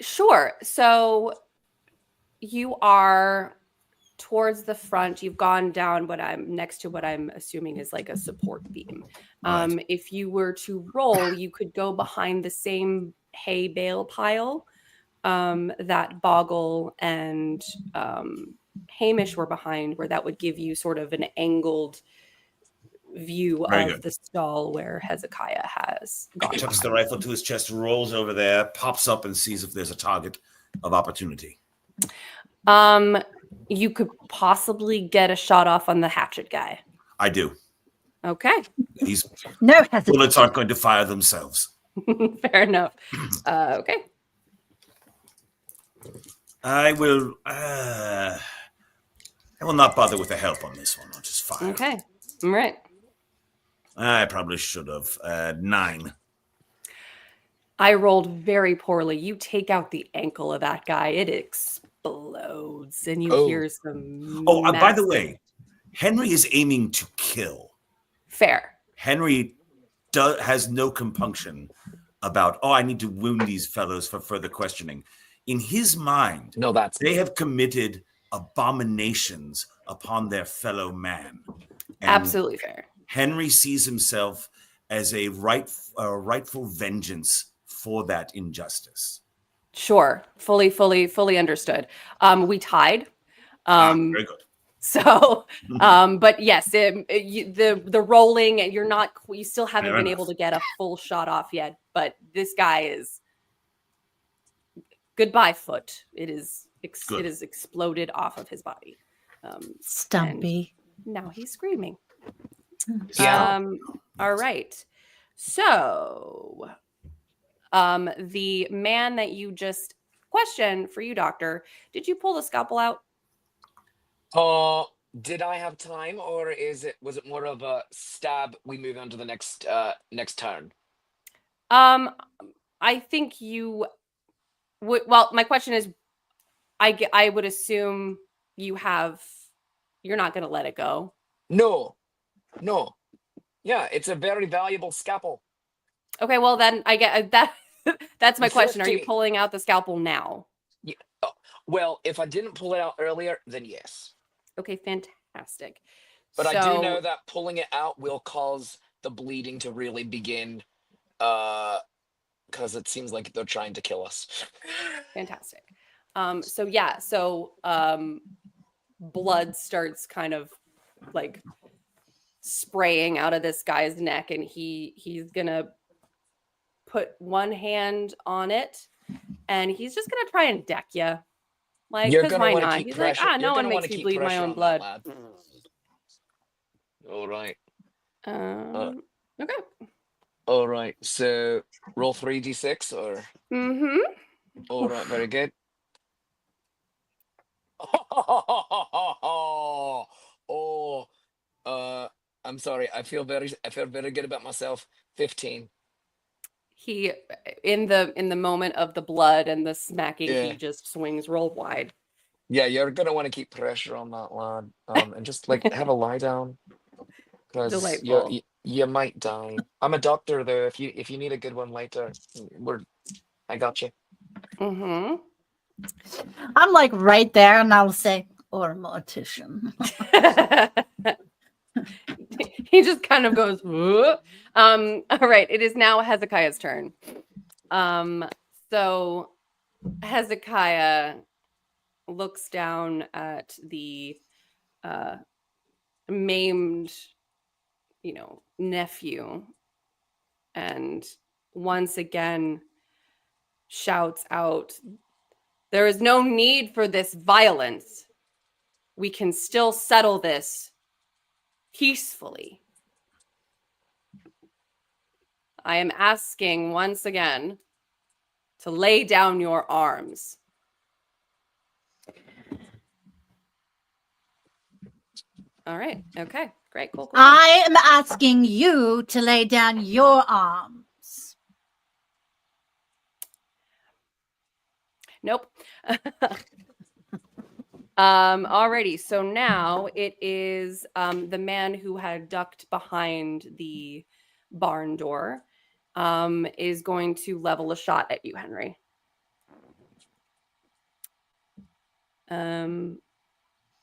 Sure. So you are towards the front. You've gone down what I'm assuming is like a support beam. Right. If you were to roll, you could go behind the same hay bale pile that Boggle and Hamish were behind, where that would give you sort of an angled view of the stall where Hezekiah has gone. He tucks the rifle to his chest, rolls over there, pops up and sees if there's a target of opportunity. you could possibly get a shot off on the hatchet guy. I do. Okay. These No hesitation. bullets aren't going to fire themselves. Fair enough. Okay. I will not bother with the help on this one. I'll just fire. Okay. All right. I probably should have. 9. I rolled very poorly. You take out the ankle of that guy, it explodes, and you hear some. Oh, by the massive- way, Henry is aiming to kill. Fair. Henry has no compunction about, I need to wound these fellows for further questioning. In his mind, they have committed abominations upon their fellow man. And absolutely fair. Henry sees himself as a rightful vengeance for that injustice. Sure. Fully understood. We tied. Very good. So, but yes, the rolling, and you still haven't Fair been enough. able to get a full shot off yet, but this guy is goodbye foot. It is exploded off of his body. Stumpy. Now he's screaming. Yeah. All right. So, the man that you just questioned for you, doctor, did you pull the scalpel out? Did I have time, or was it more of a stab? We move on to the next turn. I think you would. Well, my question is, I would assume you're not going to let it go. No. Yeah, it's a very valuable scalpel. Okay, well then I get that. That's my question. Are you 50. pulling out the scalpel now? Yeah. Well, if I didn't pull it out earlier, then yes. Okay, fantastic. But I do know that pulling it out will cause the bleeding to really begin, because it seems like they're trying to kill us. Fantastic. Blood starts kind of like spraying out of this guy's neck, and he's gonna put one hand on it, and he's just gonna try and deck you. Like, You're because gonna why wanna not? keep He's pressure- like, no you're one gonna makes wanna me keep bleed my pressure own on blood. that lad. All right. Okay. All right. So roll 3d6 or. Mm-hmm. All right. Very good. I'm sorry. I feel very good about myself. 15. He, in the moment of the blood and the smacking, Yeah. he just swings real wide. Yeah, you're gonna want to keep pressure on that lad, and just like have a lie down, because Delightful. you might die. I'm a doctor though. If you need a good one later, I got you. Mm-hmm. I'm like right there, and I'll say, or a mortician. He just kind of goes, "Whoa." All right, it is now Hezekiah's turn. So Hezekiah looks down at the maimed, nephew, and once again shouts out, "There is no need for this violence. We can still settle this peacefully. I am asking once again to lay down your arms." All right. Okay. Great. Cool. I am asking you to lay down your arms. Nope. Alrighty. So now it is the man who had ducked behind the barn door is going to level a shot at you, Henry.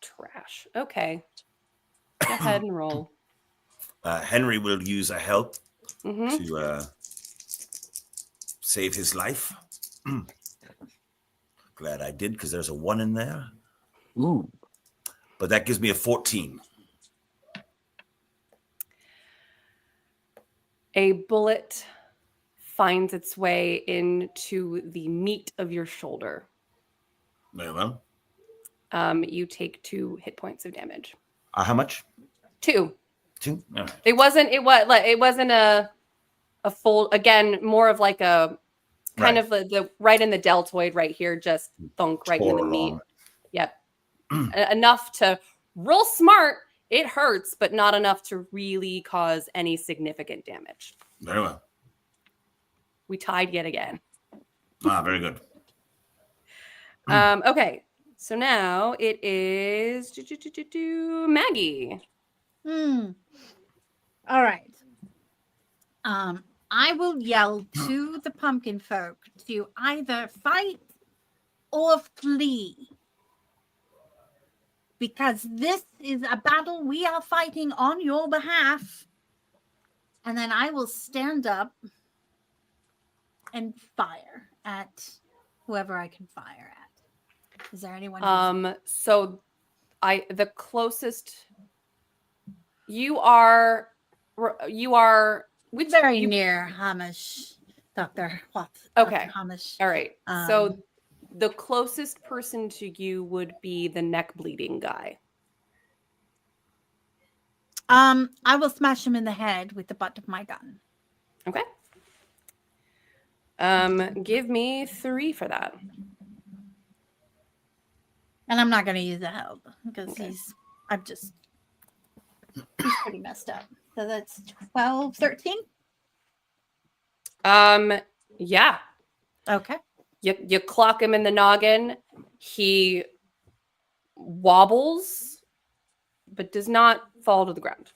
Trash. Okay. Go ahead and roll. Henry will use a help Mm-hmm. to save his life. Glad I did, because there's a 1 in there. Ooh. But that gives me a 14. A bullet finds its way into the meat of your shoulder. Very well. you take 2 hit points of damage. How much? 2. 2. All right. It wasn't a full, again, more of like a kind of the right in the deltoid right here, just thunk right in the meat. Yep. Enough to real smart. It hurts, but not enough to really cause any significant damage. Very well. We tied yet again. Very good. Okay. So now it is Maggie. All right. I will yell to the pumpkin folk to either fight or flee. Because this is a battle we are fighting on your behalf. And then I will stand up and fire at whoever I can fire at. Is there anyone? So the closest you are very near Hamish, Dr. Watts. Okay. Hamish. All right. So the closest person to you would be the neck bleeding guy. I will smash him in the head with the butt of my gun. Okay. Give me 3 for that. And I'm not going to use the help because he's pretty messed up. So that's 12, 13. Yeah. Okay. You clock him in the noggin. He wobbles, but does not fall to the ground.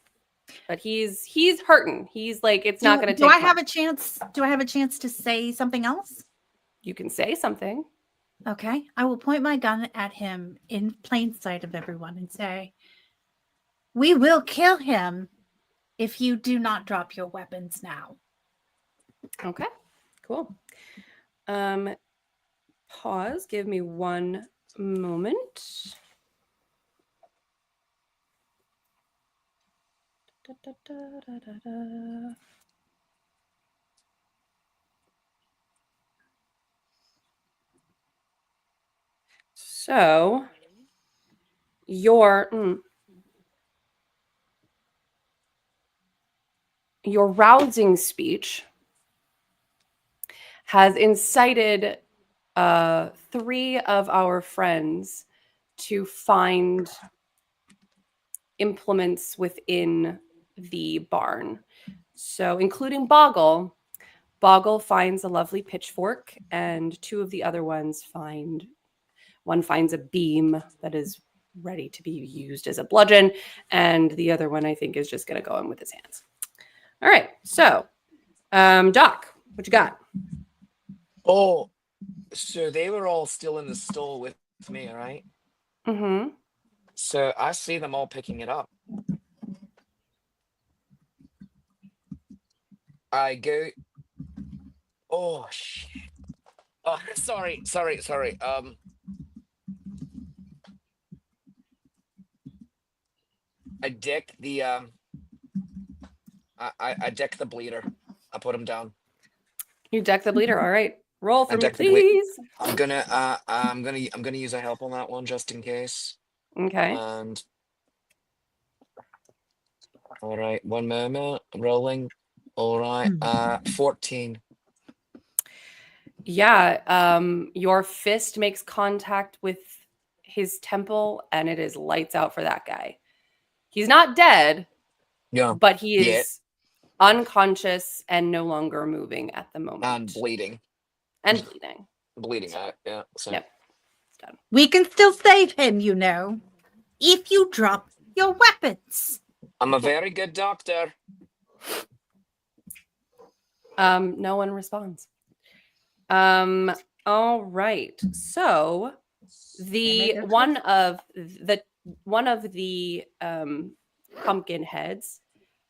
But he's hurting. He's like, it's not going to take. Do I have a chance? Do I have a chance to say something else? You can say something. Okay. I will point my gun at him in plain sight of everyone and say, "We will kill him if you do not drop your weapons now." Okay. Cool. Pause. Give me 1 moment. So your rousing speech has incited 3 of our friends to find implements within the barn. So including Boggle. Boggle finds a lovely pitchfork, and 2 of the other ones one finds a beam that is ready to be used as a bludgeon, and the other one I think is just going to go in with his hands. All right, so Doc, what you got? Oh, so they were all still in the stall with me, right? Mm-hmm. So I see them all picking it up. I go. Oh shit! Oh, sorry. I deck the I deck the bleeder. I put him down. You deck the bleeder. All right, roll for me, deck the please. I'm gonna use a help on that one just in case. Okay. And all right, 1 moment. Rolling. All right. 14. Yeah. Your fist makes contact with his temple, and it is lights out for that guy. He's not dead. Yeah. But he is unconscious and no longer moving at the moment. And bleeding. Bleeding out. Yeah. So. Yep. It's done. We can still save him, if you drop your weapons. I'm a very good doctor. No one responds. All right. So one of the pumpkin heads,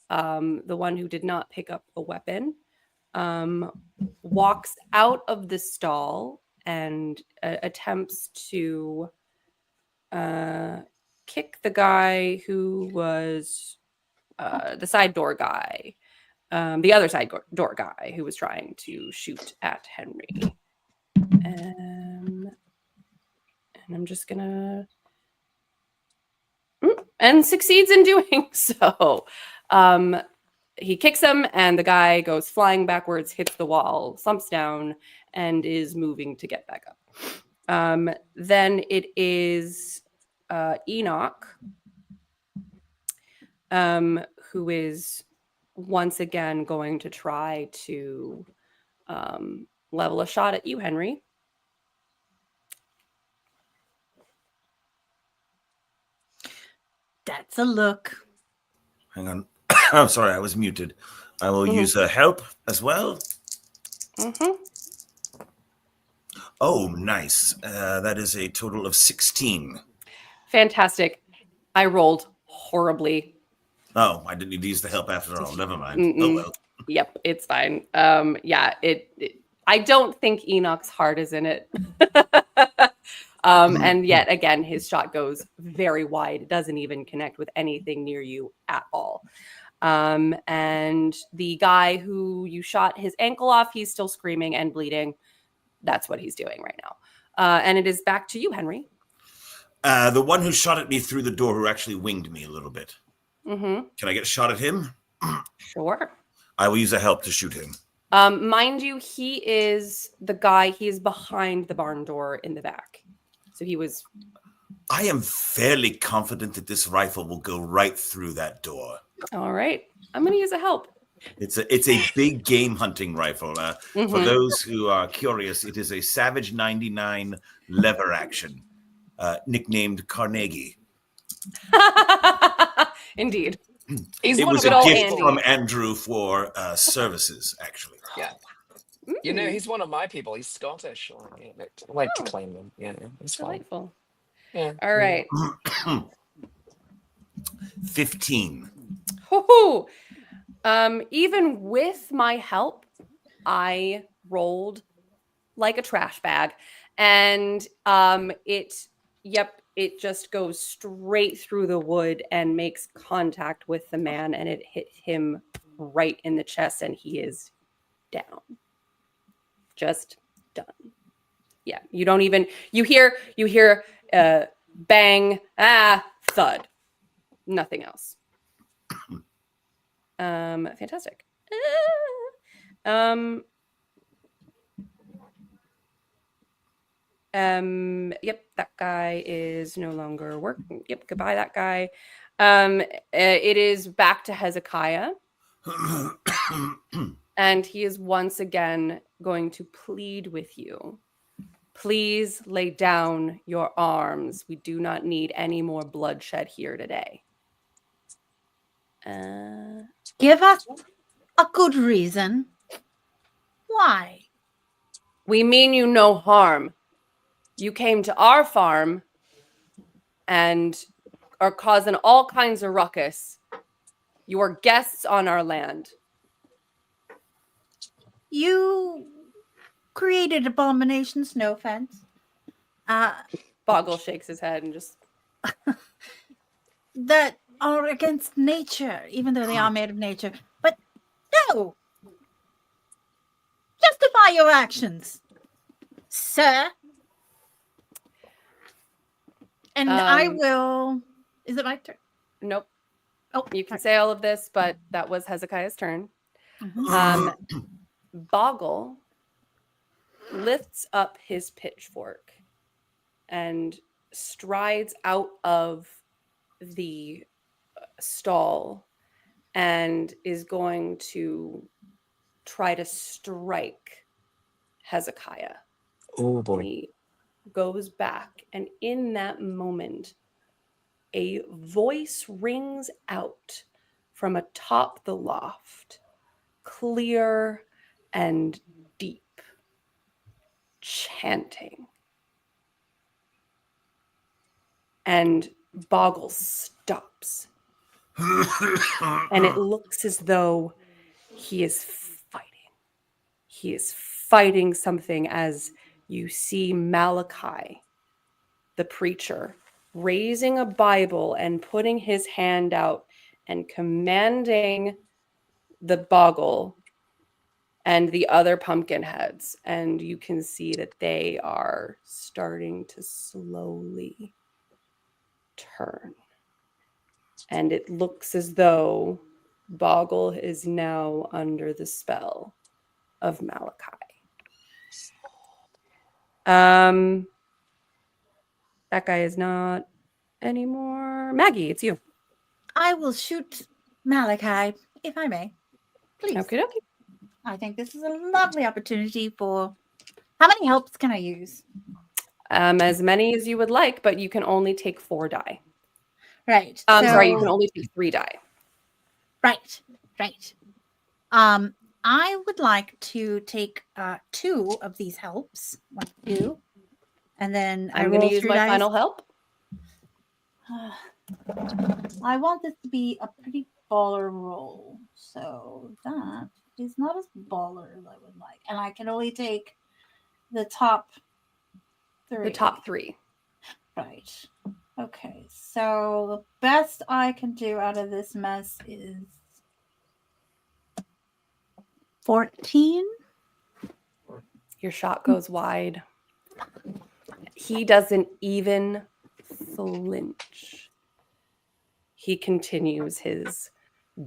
the one who did not pick up a weapon, walks out of the stall and attempts to kick the guy who was the side door guy, the other side door guy who was trying to shoot at Henry. And I'm just gonna and succeeds in doing so. He kicks him, and the guy goes flying backwards, hits the wall, slumps down, and is moving to get back up. Then it is Enoch, who is once again going to try to level a shot at you, Henry. That's a look. Hang on. I'm sorry, I was muted. I will use help as well. Oh, nice. That is a total of 16. Fantastic. I rolled horribly. Oh, I didn't need to use the help after all. Never mind. Oh, well. Yep, it's fine. Yeah, I don't think Enoch's heart is in it. And yet again, his shot goes very wide. It doesn't even connect with anything near you at all. And the guy who you shot his ankle off, he's still screaming and bleeding. That's what he's doing right now. And it is back to you, Henry. The one who shot at me through the door, who actually winged me a little bit. Can I get a shot at him? Sure. I will use a help to shoot him. Mind you, he is behind the barn door in the back. So he was... I am fairly confident that this rifle will go right through that door. All right. I'm going to use a help. It's a big game hunting rifle. For those who are curious, it is a Savage 99 lever action, nicknamed Carnegie. Indeed. It was a gift from Andrew for services, actually. Yeah. You know, he's one of my people. He's Scottish. I like to claim him. Yeah, it's delightful. Yeah. All right. 15. Hoo-hoo. Even with my help, I rolled like a trash bag, and it just goes straight through the wood and makes contact with the man, and it hit him right in the chest, and he is down. Just done. Yeah, you don't even, you hear bang, thud. Nothing else. Fantastic. Yep, that guy is no longer working. Yep, goodbye, that guy. It is back to Hezekiah. And he is once again going to plead with you. Please lay down your arms. We do not need any more bloodshed here today. Give us a good reason. Why? We mean you no harm. You came to our farm and are causing all kinds of ruckus. You are guests on our land. You created abominations, no offense. Boggle shakes his head and just... that are against nature, even though they are made of nature. But no! Justify your actions, sir. And I will... Is it my turn? Nope. Oh, you can say all of this, but that was Hezekiah's turn. Boggle lifts up his pitchfork and strides out of the stall and is going to try to strike Hezekiah. Oh boy. He goes back, and in that moment, a voice rings out from atop the loft, clear and deep, chanting. And Boggle stops. And it looks as though he is fighting. He is fighting something as you see Malachi, the preacher, raising a Bible and putting his hand out and commanding the Boggle and the other pumpkin heads. And you can see that they are starting to slowly turn. And it looks as though Boggle is now under the spell of Malachi. That guy is not anymore. Maggie, it's you. I will shoot Malachi, if I may. Please. Okay, okay. I think this is a lovely opportunity for... How many helps can I use? As many as you would like, but you can only take 4 die. Right. Sorry, you can only take 3 die. Right. I would like to take 2 of these helps. 1, 2. And then I'm going to use my final help. I want this to be a pretty baller roll. So that is not as baller as I would like. And I can only take the top 3. The top 3. Right. Okay. So the best I can do out of this mess is 14. Your shot goes wide. He doesn't even flinch. He continues his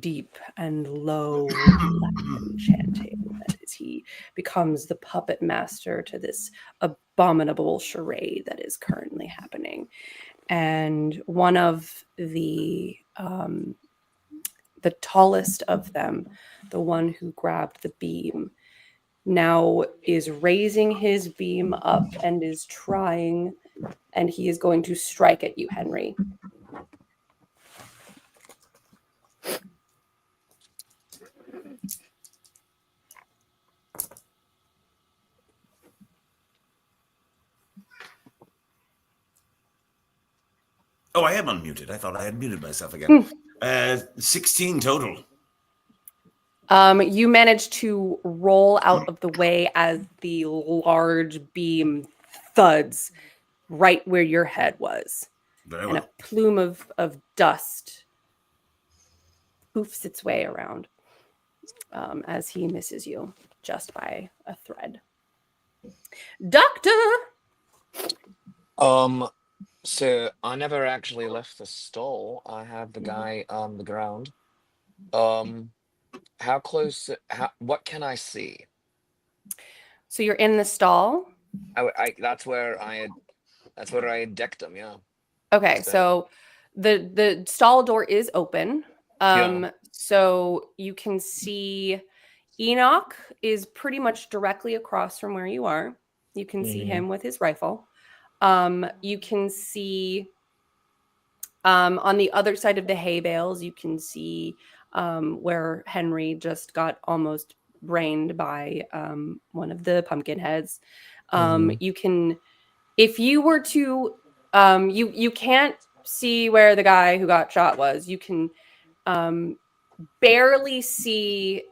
deep and low Latin chanting as he becomes the puppet master to this abominable charade that is currently happening. And one of the tallest of them, the one who grabbed the beam, now is raising his beam up and is trying, and he is going to strike at you, Henry. Oh, I am unmuted. I thought I had muted myself again. 16 total. You manage to roll out of the way as the large beam thuds right where your head was. Very And well. a plume of dust poofs its way around as he misses you just by a thread. Doctor! So I never actually left the stall. I have the guy on the ground. How close? What can I see? So you're in the stall. That's where I had decked him. Yeah. Okay, so the stall door is open. Yeah. So you can see Enoch is pretty much directly across from where you are. You can see him with his rifle. You can see on the other side of the hay bales, you can see where Henry just got almost brained by one of the pumpkin heads. You can, if you were to, you can't see where the guy who got shot was. You can barely see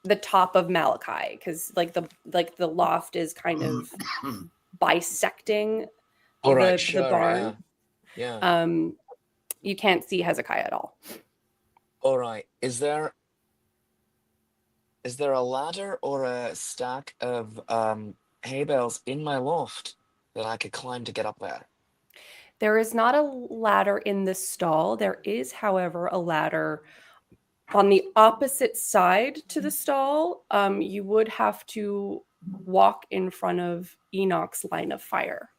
the top of Malachi because the loft is kind of bisecting the barn. Yeah. You can't see Hezekiah at all. All right. Is there a ladder or a stack of hay bales in my loft that I could climb to get up there? There is not a ladder in the stall. There is, however, a ladder on the opposite side to the stall. You would have to walk in front of Enoch's line of fire.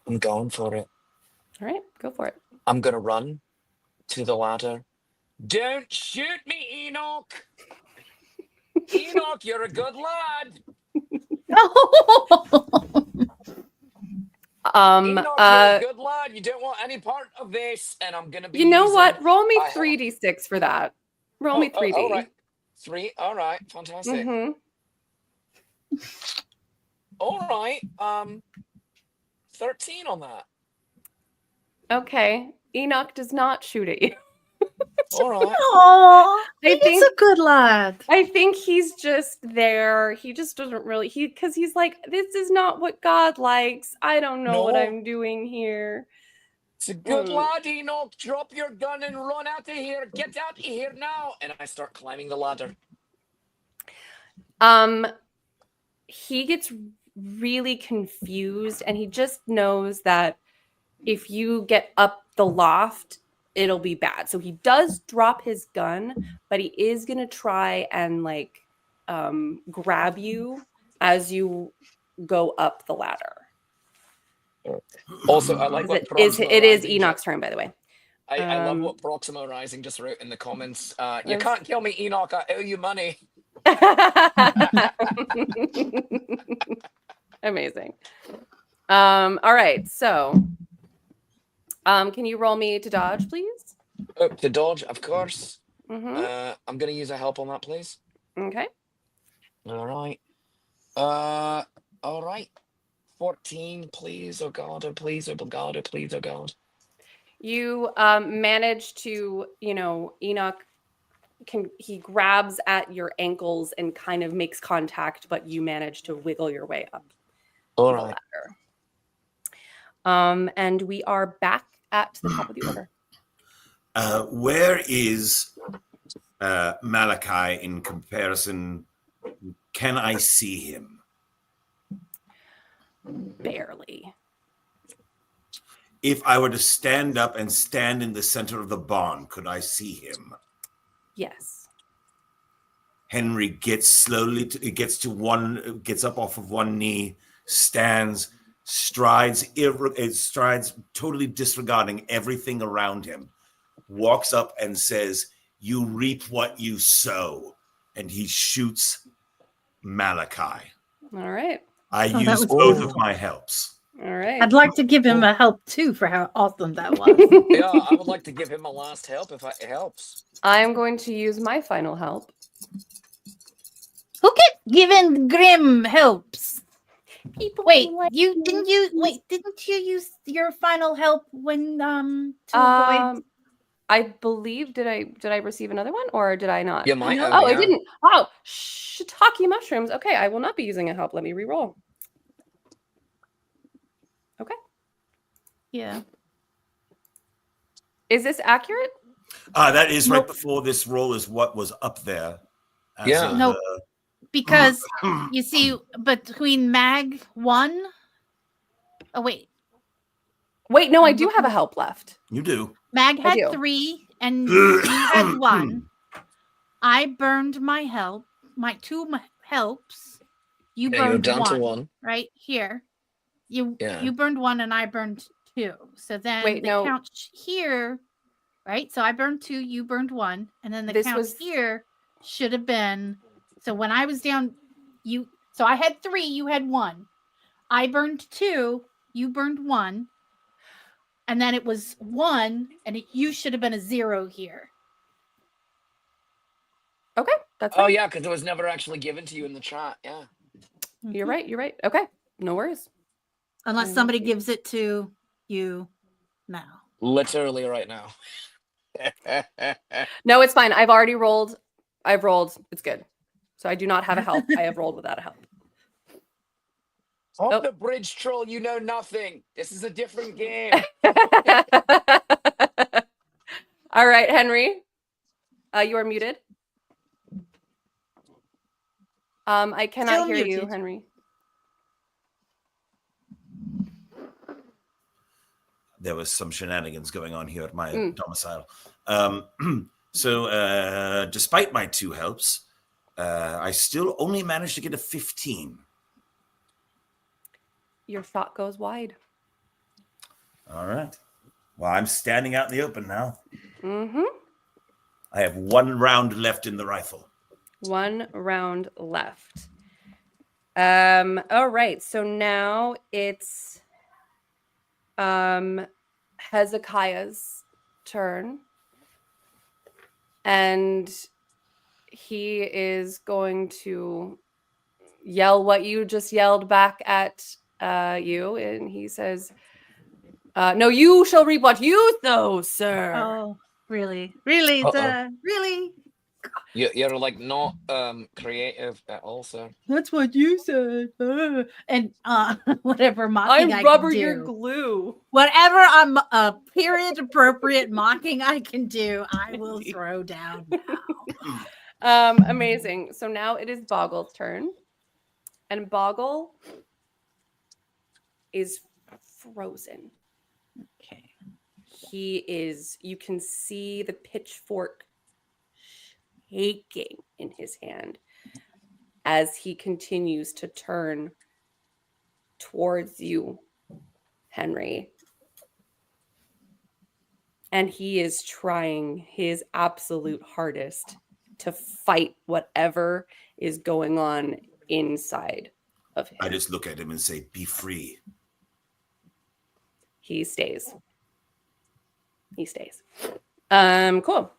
I'm going for it. All right, go for it. I'm going to run to the ladder. Don't shoot me, Enoch! Enoch, you're a good lad! Enoch, you're a good lad. You don't want any part of this, and I'm going to be You know what? Roll me 3d6 for that. Roll me 3d. All right. 3? All right. Fantastic. All right. 13 on that. Okay. Enoch does not shoot at you. All right. Oh, he's a good lad. I think he's just there. He just doesn't really, because he's like, this is not what God likes. I don't know what I'm doing here. It's a good lad, Enoch. Drop your gun and run out of here. Get out of here now. And I start climbing the ladder. He gets really confused and he just knows that if you get up the loft, it'll be bad. So he does drop his gun, but he is going to try and like grab you as you go up the ladder. Also, I like what It Proxima is Rising Enoch's turn, by the way. I love what Proxima Rising just wrote in the comments. You can't kill me, Enoch. I owe you money. Amazing. All right. So, can you roll me to dodge, please? Oh, to dodge, of course. Mm-hmm. I'm gonna use a help on that, please. Okay. All right. All right. 14, please. Oh God. Oh please. Oh God. Oh please. Oh God. You manage to, Enoch he grabs at your ankles and kind of makes contact, but you manage to wiggle your way up All the right. ladder. And we are back at the top of the order. Where is Malachi in comparison? Can I see him? Barely. If I were to stand up and stand in the center of the barn, could I see him? Yes. Henry gets gets up off of one knee, stands, strides, totally disregarding everything around him, walks up and says, "You reap what you sow," and he shoots Malachi. All right. I use both of my helps. All right. I'd like to give him a help too for how awesome that was. Yeah, I would like to give him a last help if it helps. I'm going to use my final help. Who kept giving Grim helps? People Wait, like didn't you use your final help when to avoid? I believe did I receive another one or did I not? You might have, Oh, I yeah. didn't. Oh, shiitake mushrooms. Okay, I will not be using a help. Let me re-roll. Okay. Yeah. Is this accurate? That is right Nope. before this roll is what was up there. Yeah. Nope. Because you see, between Mag 1. Oh wait, Wait, no, I do have a help left. You do. Mag I had do. 3 and you had 1. I burned my help, my 2 helps. You Yeah, you're burned down to 1 1. right here. You Yeah. burned 1 and I burned 2. So then Wait, the no. count here, right? So I burned 2, you burned 1, and then the This count was- here should have been. So when I was down, so I had 3, you had 1. I burned 2, you burned 1. And then it was 1, and you should have been a 0 here. Okay, that's Oh fine. yeah, because it was never actually given to you in the chat. Yeah. You're right. You're right. Okay, no worries. Unless somebody gives it to you now. Literally right now. No, it's fine. I've already rolled. I've rolled. It's good. So I do not have a help. I have rolled without a help. Off Oh. the bridge, troll. You know nothing. This is a different game. All right, Henry. You are muted. I cannot Still hear you, muted. Henry. There was some shenanigans going on here at my domicile. So despite my 2 helps, I still only managed to get a 15. Your thought goes wide. All right. Well, I'm standing out in the open now. Mm-hmm. I have 1 round left in the rifle. 1 round left. All right. So now it's Hezekiah's turn. And he is going to yell what you just yelled back at you. And he says, no, you shall reap what you sow, sir. Oh, really? Really? Really? You're like not creative at all, sir. That's what you said. And whatever mocking I'm I rubber, can do. you're glue. Whatever period appropriate mocking I can do, I will throw down now. Amazing. So now it is Boggle's turn. And Boggle is frozen. you can see the pitchfork shaking in his hand as he continues to turn towards you, Henry. And he is trying his absolute hardest to fight whatever is going on inside of him. I just look at him and say, be free. He stays. He stays. Cool.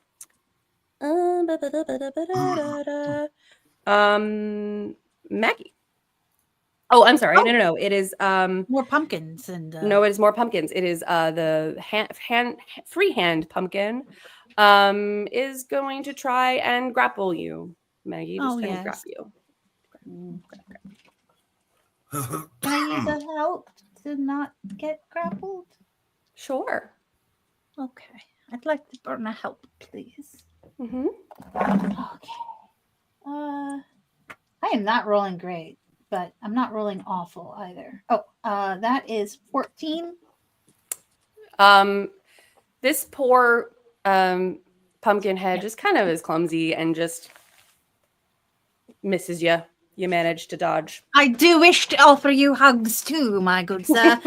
Maggie. Oh, I'm sorry. No. It is more pumpkins and no, it is more pumpkins. It is the freehand pumpkin is going to try and grapple you, Maggie. Just kind of grab you. Can I use a help to not get grappled? Sure. Okay. I'd like to burn a help, please. Mm-hmm. Okay. I am not rolling great, but I'm not rolling awful either. Oh, that is 14. This poor pumpkin head just kind of is clumsy and just misses you. You manage to dodge. I do wish to offer you hugs too, my good sir.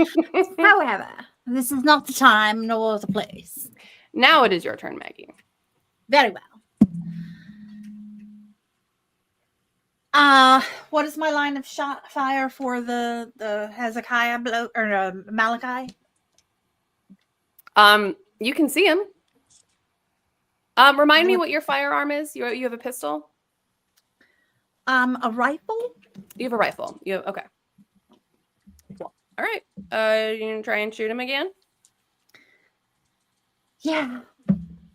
However, this is not the time nor the place. Now it is your turn, Maggie. Very well. What is my line of shot fire for the Hezekiah blow or Malachi? You can see him. Remind me what your firearm is. You have a pistol? A rifle? You have a rifle. Okay. Cool. All right. You gonna try and shoot him again? Yeah.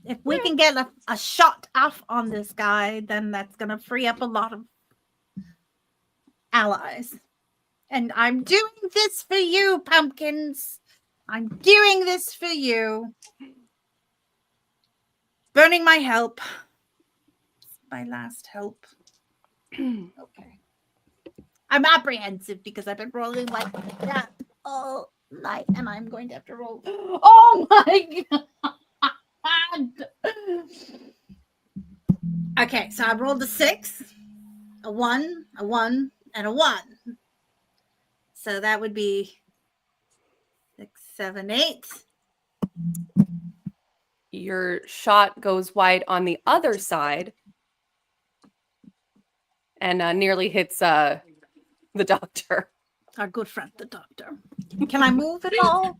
If we can get a shot off on this guy, then that's gonna free up a lot of allies. And I'm doing this for you, pumpkins. I'm doing this for you. Burning my help. My last help. Okay. I'm apprehensive because I've been rolling like that all night, and I'm going to have to roll. Oh my god! Okay, so I rolled a 6, a 1, a 1, and a 1. So that would be 6, 7, 8. Your shot goes wide on the other side and nearly hits the doctor. Our good friend, the doctor. Can I move at all?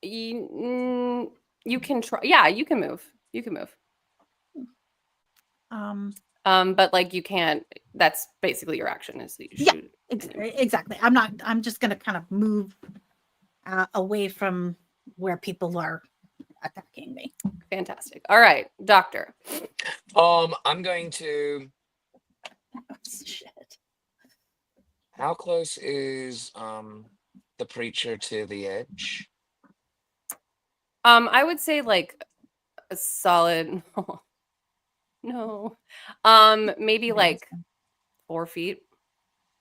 You can try. Yeah, you can move. You can move. But like you can't. That's basically your action. Is that you shoot. Exactly. I'm just gonna kind of move away from where people are attacking me. Fantastic. All right, doctor. I'm going to. Oh, shit. How close is the preacher to the edge? I would say like a solid. No. Maybe like 4 feet.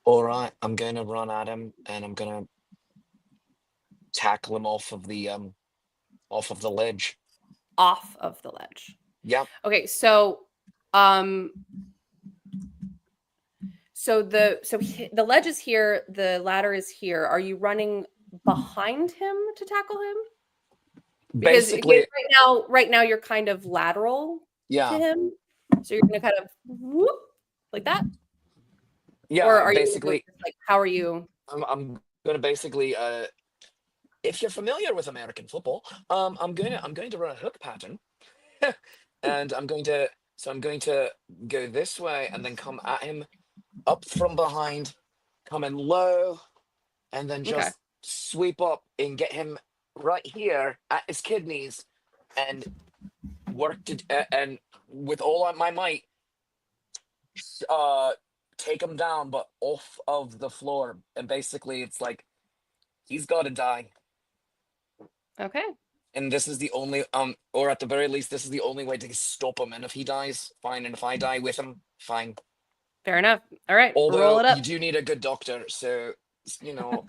All right, I'm going to run at him, and I'm going to tackle him off of the ledge. Off of the ledge. Yep. Okay, so the ledge is here, the ladder is here. Are you running behind him to tackle him? Because Basically, right now you're kind of lateral to him. So you're gonna kind of whoop like that. Yeah. Or are basically, you like how are you? I'm gonna basically if you're familiar with American football, I'm going to run a hook pattern, and I'm going to go this way and then come at him up from behind, come in low, and then just sweep up and get him right here at his kidneys, and work to and with all of my might, take him down, but off of the floor, and basically it's like he's got to die. Okay. And this is the only, or at the very least, this is the only way to stop him. And if he dies, fine. And if I die with him, fine. Fair enough. All right. Although roll it up. you do need a good doctor, so you know.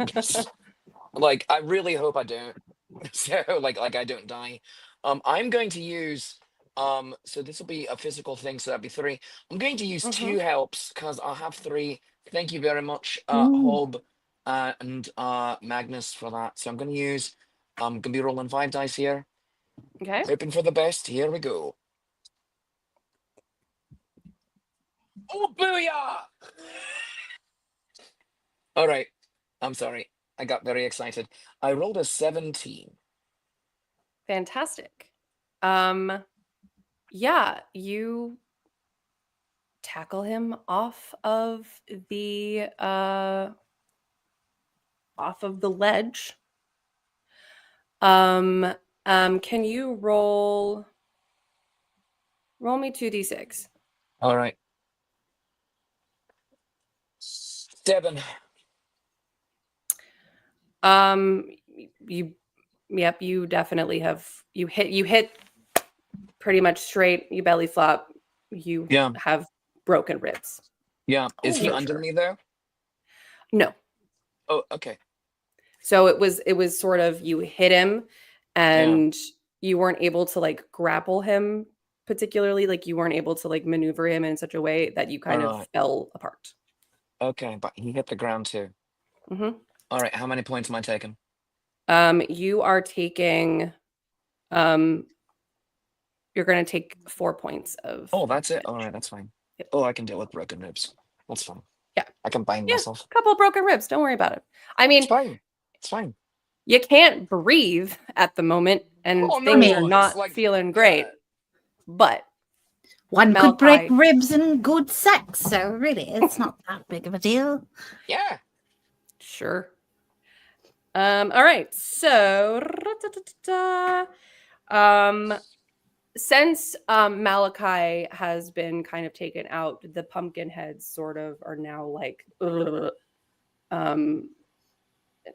Like, I really hope I don't. So, like I don't die. I'm going to use, so this will be a physical thing, so that'd be 3. I'm going to use Mm-hmm. 2 helps because I'll have 3. Thank you very much, Ooh. Hob, and Magnus for that. So I'm going to use, I'm going to be rolling 5 dice here. Okay. Hoping for the best. Here we go. Oh, booyah! All right. I'm sorry. I got very excited. I rolled a 17. Fantastic. Yeah, you tackle him off of the ledge. Can you roll me 2d6? All right. 7. You Yep, you definitely have you hit pretty much straight, you belly flop, you Yeah. have broken ribs. Yeah. Is he For under sure. me there? No. Oh, okay. So it was sort of you hit him Yeah. and you weren't able to like grapple him particularly, like you weren't able to like maneuver him in such a way that you All kind of right. fell apart. Okay, but he hit the ground too. Hmm. All right. How many points am I taking? You are taking um you're going to take 4 points of Oh, that's it. All damage. right, that's fine. Yep. Oh, I can deal with broken ribs. That's fine. Yeah. I can bind Yeah, myself. a couple of broken ribs, don't worry about it. I It's mean, fine. It's fine. you can't breathe at the moment and Oh things no, are it's not like feeling great, but One could break Malachi, ribs in good sex, so really, it's not that big of a deal. yeah. sure. All right. So, since Malachi has been kind of taken out, the pumpkin heads sort of are now like,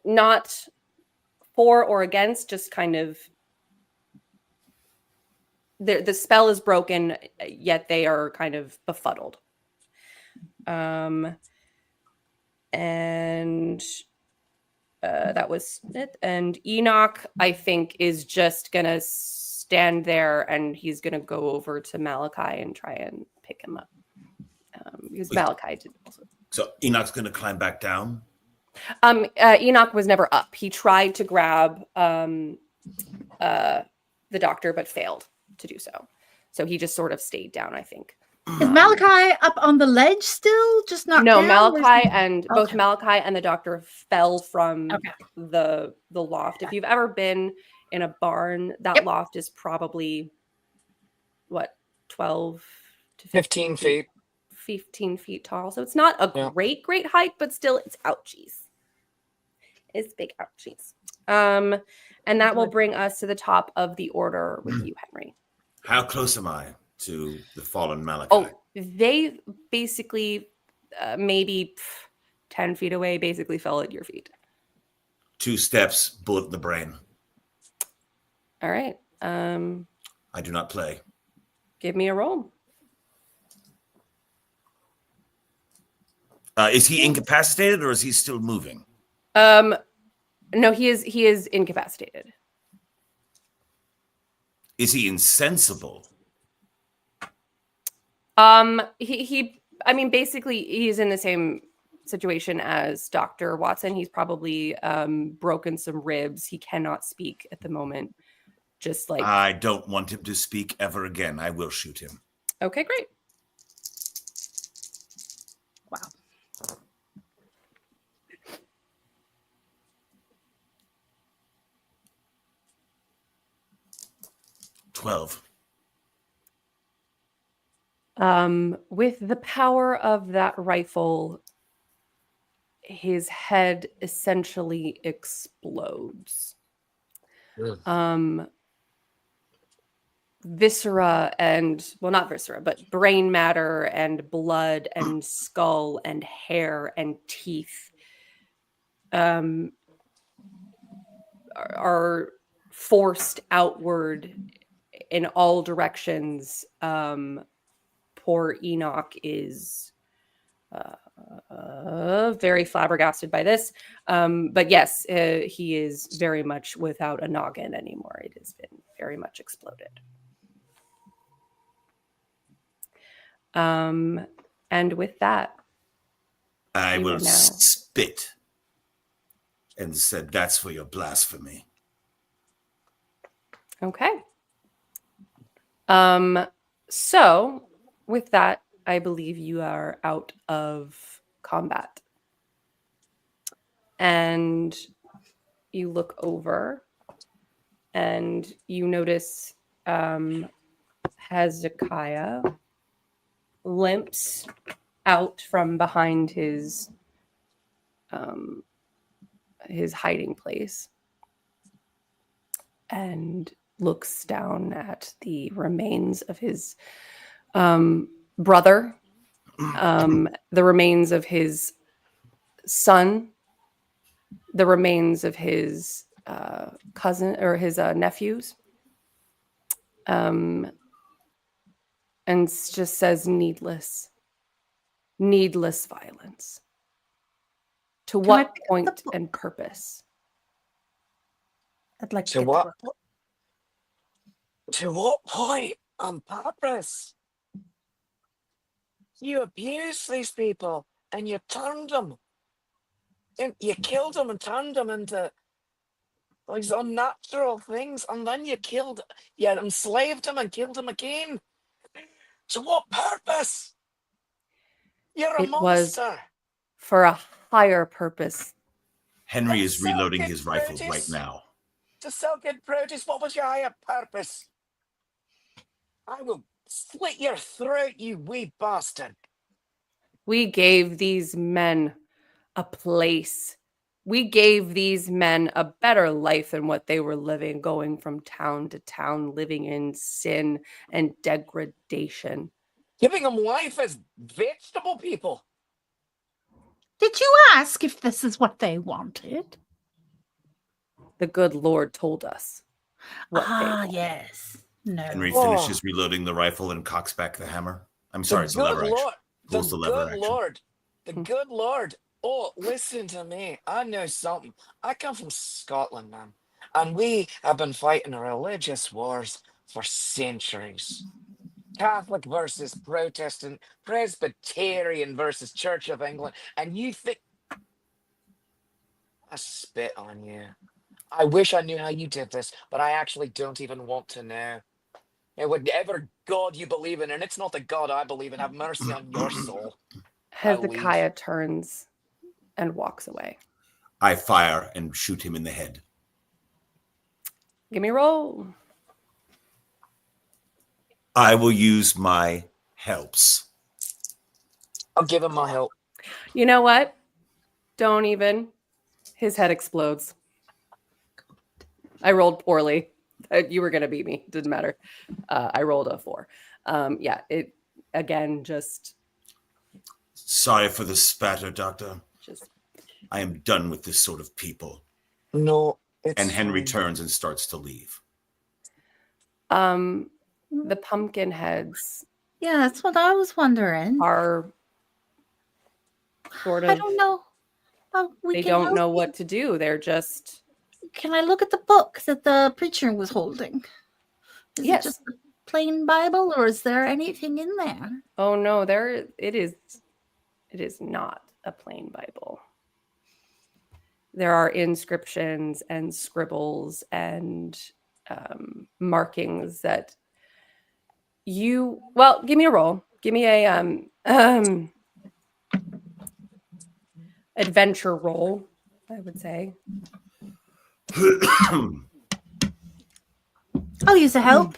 not for or against, just kind of the spell is broken, yet they are kind of befuddled. And that was it. And Enoch, I think, is just gonna stand there and he's gonna go over to Malachi and try and pick him up. Because Wait. Malachi did also. So Enoch's going to climb back down. Enoch was never up. He tried to grab the doctor, but failed to do so. So he just sort of stayed down, I think. Is Malachi up on the ledge still, just not No, down? Malachi and both Okay. Malachi and the doctor fell from Okay. the loft. If you've ever been in a barn, that Yep. loft is probably what, 12 to 15 feet. 15 feet tall. So it's not a Yeah. great height, but still it's ouchies. It's big ouchies. And that will bring us to the top of the order with you, Henry. How close am I to the fallen Malachi? Oh, they basically maybe 10 feet away, basically fell at your feet. 2 steps, bullet in the brain. All right. I do not play. Give me a roll. Is he incapacitated or is he still moving? No, he is incapacitated. Is he insensible? He I mean, basically he's in the same situation as Dr. Watson. He's probably broken some ribs. He cannot speak at the moment. Just like, I don't want him to speak ever again. I will shoot him. okay, great. Wow. $12. With the power of that rifle, his head essentially explodes. Viscera and, well, not viscera, but brain matter and blood and skull and hair and teeth are forced outward in all directions. Poor Enoch is very flabbergasted by this. But yes, he is very much without a noggin anymore. It has been very much exploded. And with that, I we will now spit and said, "That's for your blasphemy." Okay. So with that, I believe you are out of combat. And you look over and you notice Hezekiah limps out from behind his hiding place and looks down at the remains of his brother, the remains of his son, the remains of his cousin or his nephews, and just says needless violence. To Can I what pick up point the book? and purpose? I'd like to To get the what? book. To what point on purpose? You abused these people and you turned them. And you killed them and turned them into these unnatural things, and then you enslaved them and killed them again. To what purpose? You're a It was monster. for a higher purpose. Henry To is sell reloading good his rifle right produce. now. To sell good produce. What was your higher purpose? I will slit your throat, you wee bastard. We gave these men a place. We gave these men a better life than what they were living, going from town to town, living in sin and degradation. Giving them life as vegetable people. Did you ask if this is what they wanted? The good Lord told us what they wanted. Yes. No. Henry Oh. finishes reloading the rifle and cocks back the hammer. I'm The sorry, it's a lever good action. Lord. The Pulls the lever good action. Lord. The good Lord. Oh, listen to me. I know something. I come from Scotland, man. And we have been fighting religious wars for centuries. Catholic versus Protestant, Presbyterian versus Church of England. And you think I spit on you. I wish I knew how you did this, but I actually don't even want to know. And whatever God you believe in, and it's not the God I believe in, have mercy on your soul. Hezekiah turns and walks away. I fire and shoot him in the head. Give me a roll. I will use my helps. I'll give him my help. You know what? Don't even. His head explodes. I rolled poorly. You were going to beat me. Didn't matter. I rolled a 4. Yeah, it again just. Sorry for the spatter, Doctor. Just. I am done with this sort of people. No, it's And Henry fine. turns and starts to leave. The pumpkin heads. Yeah, that's what I was wondering. Are sort of. I don't know. They don't know what to do. They're just. Can I look at the book that the preacher was holding? Is Yes. it just a plain Bible, or is there anything in there? Oh no, it is not a plain Bible. There are inscriptions and scribbles and markings that give me a roll. Give me a adventure roll, I would say. I'll use a help.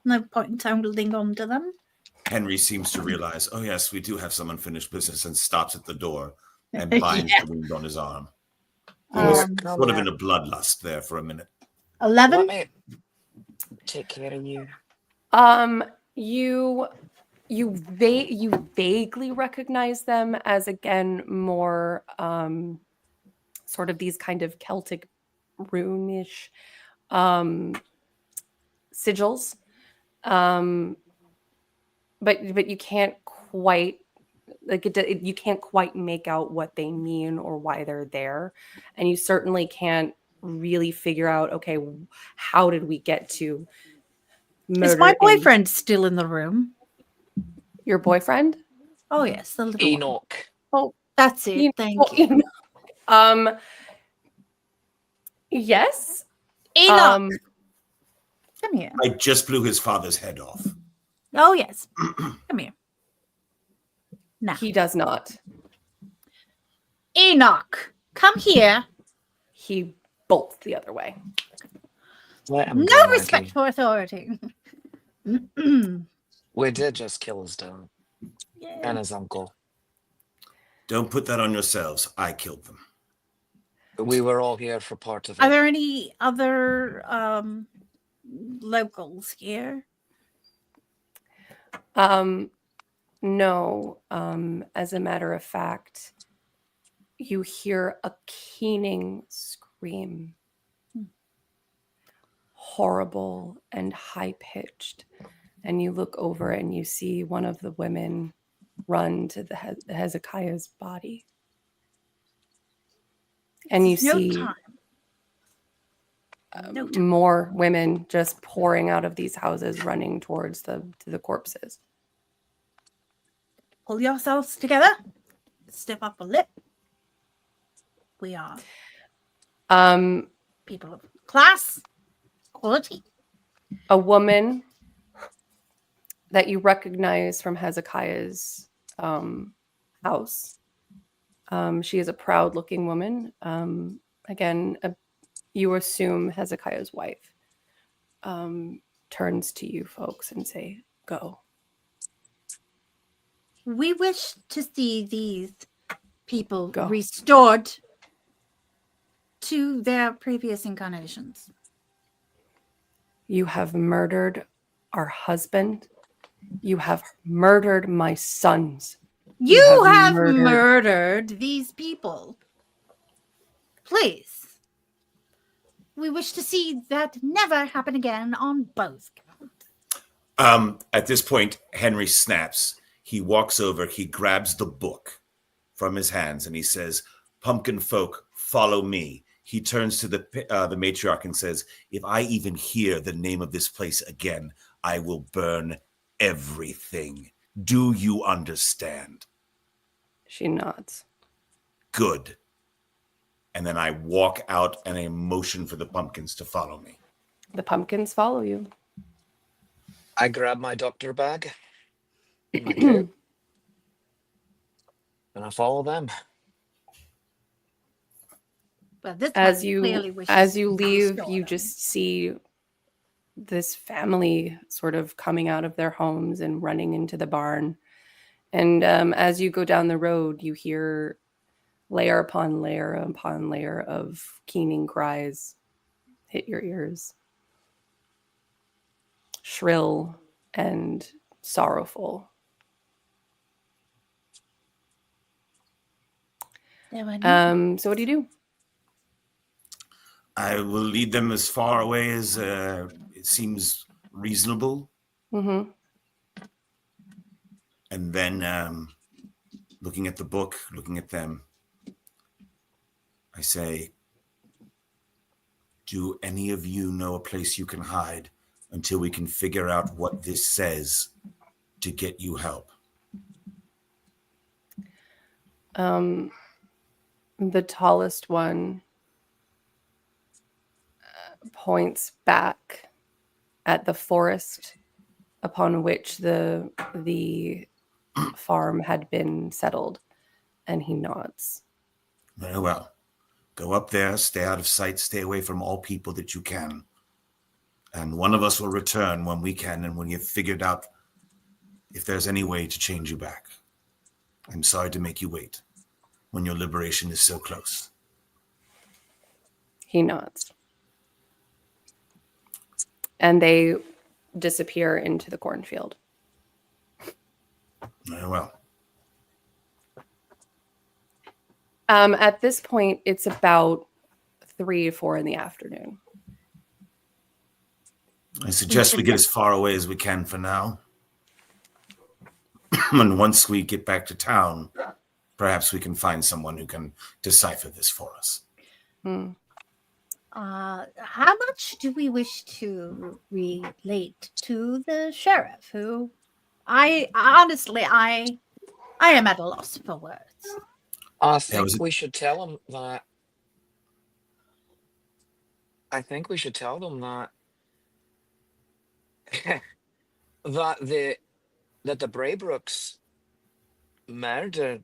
No point in tumbling onto them. Henry seems to realize, oh yes, we do have some unfinished business, and stops at the door and binds the wound on his arm. He was sort of in a bloodlust there for a minute. 11? Let me take care of you. You vaguely recognize them as, again, more sort of these kind of Celtic rune-ish sigils, but you can't quite like you can't quite make out what they mean or why they're there, and you certainly can't really figure out, okay, how did we get to murder? Is my boyfriend still in the room? Your boyfriend? Oh yes, the little one. Enoch. Oh, That's it. Thank you. Enoch. Yes. Enoch, come here. I just blew his father's head off. Oh yes, come here. Now, He does not. Enoch, come here. He bolts the other way. Let him No go, respect Maggie. for authority. We did just kill his dad Yeah. and his uncle. Don't put that on yourselves. I killed them. We were all here for part of Are it. there any other locals here? No. As a matter of fact, you hear a keening scream. Horrible and high-pitched. And you look over and you see one of the women run to the Hezekiah's body. And you No see time. No time. more women just pouring out of these houses, running towards the corpses. Pull yourselves together. Step up a lip. We are people of class, quality. A woman that you recognize from Hezekiah's house. She is a proud-looking woman. Again, you assume Hezekiah's wife. Turns to you folks and say, "Go." We wish to see these people Go. restored to their previous incarnations. You have murdered our husband. You have murdered my sons. You have murdered these people. Please. We wish to see that never happen again on both counts. At this point, Henry snaps. He walks over. He grabs the book from his hands and he says, "Pumpkin folk, follow me." He turns to the matriarch and says, "If I even hear the name of this place again, I will burn everything. Do you understand?" She nods. Good. And then I walk out and I motion for the pumpkins to follow me. The pumpkins follow you. I grab my doctor bag and my coat, and I follow them. Well, this As one you clearly wishes to leave, restore you them. just see this family sort of coming out of their homes and running into the barn. And as you go down the road, you hear layer upon layer of keening cries hit your ears. Shrill and sorrowful. So what do you do? I will lead them as far away as it seems reasonable. Mm-hmm. And then looking at the book, looking at them, I say, "Do any of you know a place you can hide until we can figure out what this says to get you help?" The tallest one points back at the forest upon which the farm had been settled, and he nods. Very well. Go up there, stay out of sight, stay away from all people that you can. And one of us will return when we can and when you've figured out if there's any way to change you back. I'm sorry to make you wait when your liberation is so close. He nods. And they disappear into the cornfield. Very well. At this point, it's about 3 or 4 in the afternoon. I suggest we get as far away as we can for now. And once we get back to town, perhaps we can find someone who can decipher this for us. How much do we wish to relate to the sheriff? Who, I honestly, I am at a loss for words. I think we should tell them that. I think we should tell them that that the Braybrooks murdered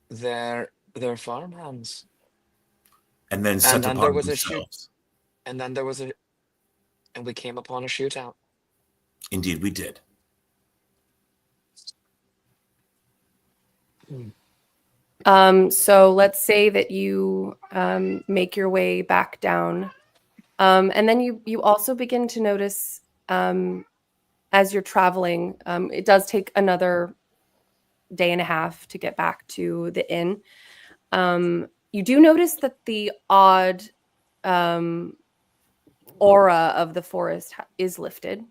their farmhands. And then set then upon there was themselves. And then there was and we came upon a shootout. Indeed, we did. So let's say that you make your way back down. And then you also begin to notice as you're traveling, it does take another day and a half to get back to the inn. You do notice that the odd aura of the forest is lifted.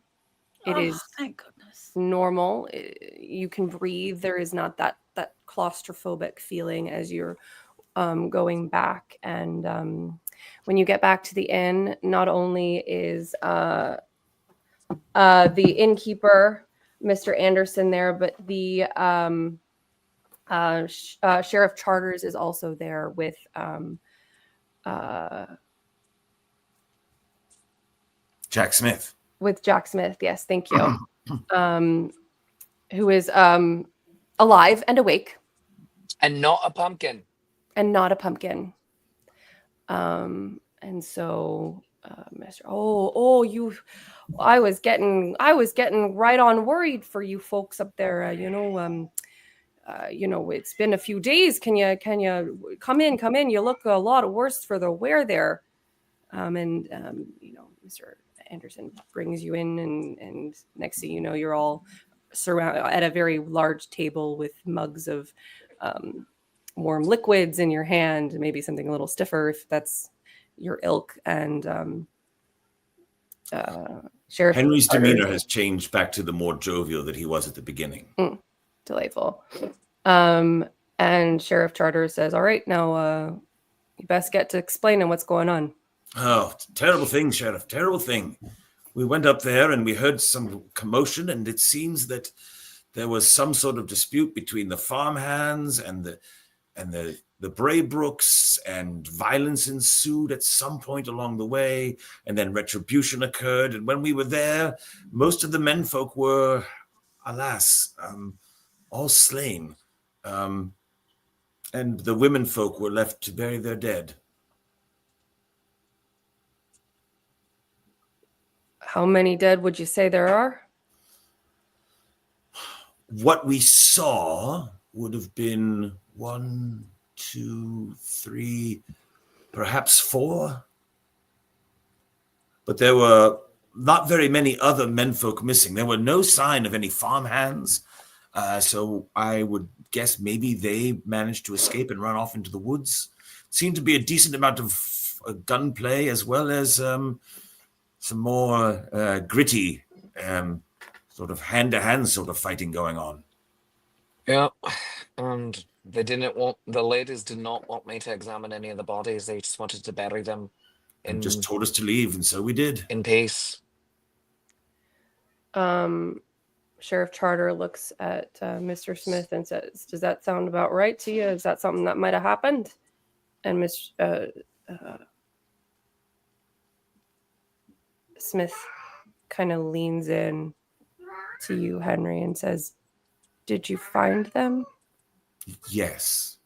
It is thank goodness. normal. You can breathe. There is not that claustrophobic feeling as you're going back. And when you get back to the inn, not only is the innkeeper, Mr. Anderson, there, but the Sheriff Charters is also there with Jack Smith. With Jack Smith, yes, thank you. Who is alive and awake. And not a pumpkin. And not a pumpkin. And so Mr. I was getting right on worried for you folks up there. It's been a few days. Can you come in? You look a lot worse for the wear there. Mr. Anderson brings you in, and next thing you know, you're all surrounded at a very large table with mugs of warm liquids in your hand, maybe something a little stiffer if that's your ilk. And Sheriff Henry's demeanor has changed back to the more jovial that he was at the beginning. Delightful. And Sheriff Charter says, all right, now you best get to explaining what's going on. Oh, terrible thing, Sheriff, terrible thing. We went up there and we heard some commotion, and it seems that there was some sort of dispute between the farmhands and the Braybrooks, and violence ensued at some point along the way, and then retribution occurred. And when we were there, most of the menfolk were, alas, all slain. And the womenfolk were left to bury their dead. How many dead would you say there are? What we saw would have been 1, 2, 3, perhaps 4. But there were not very many other menfolk missing. There were no sign of any farmhands. So I would guess maybe they managed to escape and run off into the woods. Seemed to be a decent amount of gunplay, as well as some more gritty sort of hand-to-hand sort of fighting going on. Yeah, and the ladies did not want me to examine any of the bodies. They just wanted to bury them. And just told us to leave, and so we did. In peace. Sheriff Charter looks at Mr. Smith and says, does that sound about right to you? Is that something that might have happened? And Miss Smith kind of leans in to you, Henry, and says, did you find them? Yes.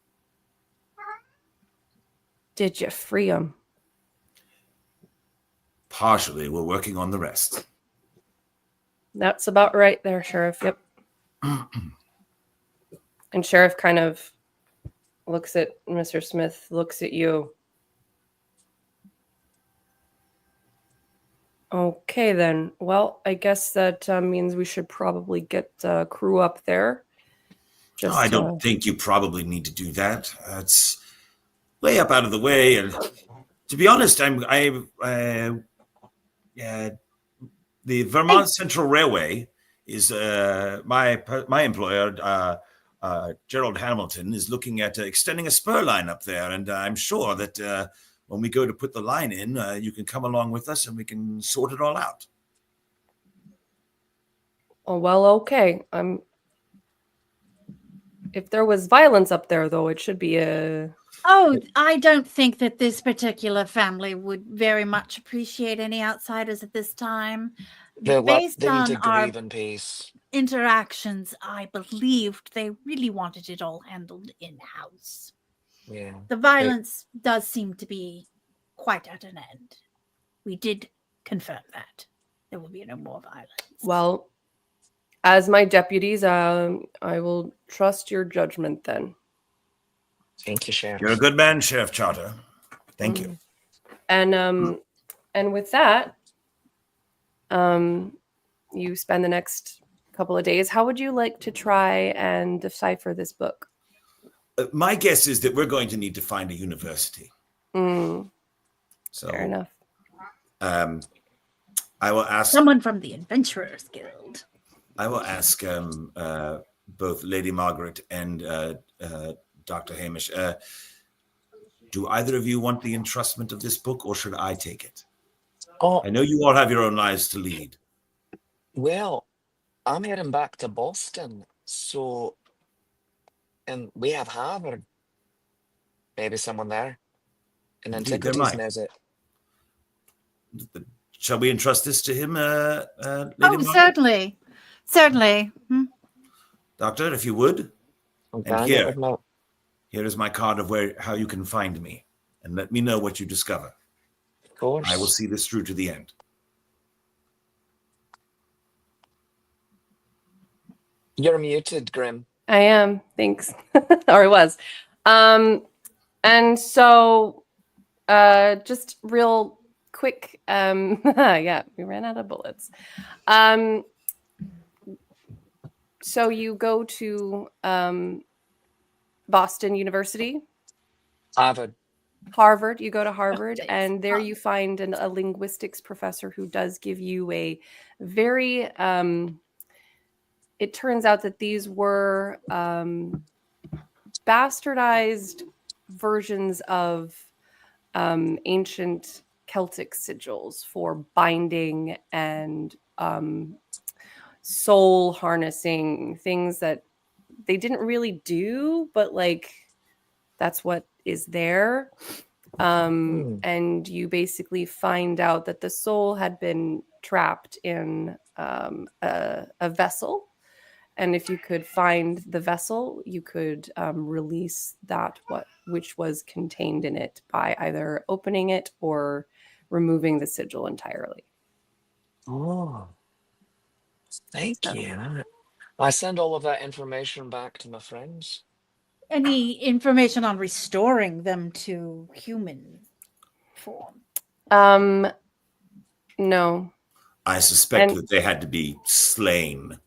Did you free them? Partially. We're working on the rest. That's about right there, Sheriff. Yep. And Sheriff kind of looks at Mr. Smith, looks at you. Okay, then. Well, I guess that means we should probably get crew up there. No, I don't think you probably need to do that. It's way up out of the way. And to be honest, the Vermont Central Railway is my employer, Gerald Hamilton, is looking at extending a spur line up there, and I'm sure that when we go to put the line in, you can come along with us and we can sort it all out. Oh, well, okay. If there was violence up there, though, it should be a... Oh, I don't think that this particular family would very much appreciate any outsiders at this time. They Based need on to our grieve in peace. interactions, I believed they really wanted it all handled in-house. Yeah. The violence does seem to be quite at an end. We did confirm that. There will be no more violence. Well, as my deputies, I will trust your judgment then. Thank you, Sheriff. You're a good man, Sheriff Charter. Thank you. And with that, you spend the next couple of days. How would you like to try and decipher this book? My guess is that we're going to need to find a university. So, Fair enough. I will ask someone from the Adventurers Guild. I will ask both Lady Margaret and Dr. Hamish. Do either of you want the entrustment of this book, or should I take it? Oh, I know you all have your own lives to lead. well, I'm heading back to Boston, so, and we have Harvard. Maybe someone there. An Indeed, there antiquities might. visit. Shall we entrust this to him, Lady Oh, Margaret? certainly. Doctor, if you would. Okay, And here is my card of how you can find me, and let me know what you discover. Of course. I will see this through to the end. You're muted, Grim. I am. Thanks. Or I was. And so, just real quick. Yeah, we ran out of bullets. So you go to Boston University? Harvard. You go to Harvard, and there you find a linguistics professor who does give you a very... it turns out that these were bastardized versions of ancient Celtic sigils for binding and soul harnessing, things that they didn't really do, but like that's what is there. And you basically find out that the soul had been trapped in a vessel. And if you could find the vessel, you could release which was contained in it by either opening it or removing the sigil entirely. Oh, thank you. I send all of that information back to my friends. Any information on restoring them to human form? No. I suspect that they had to be slain.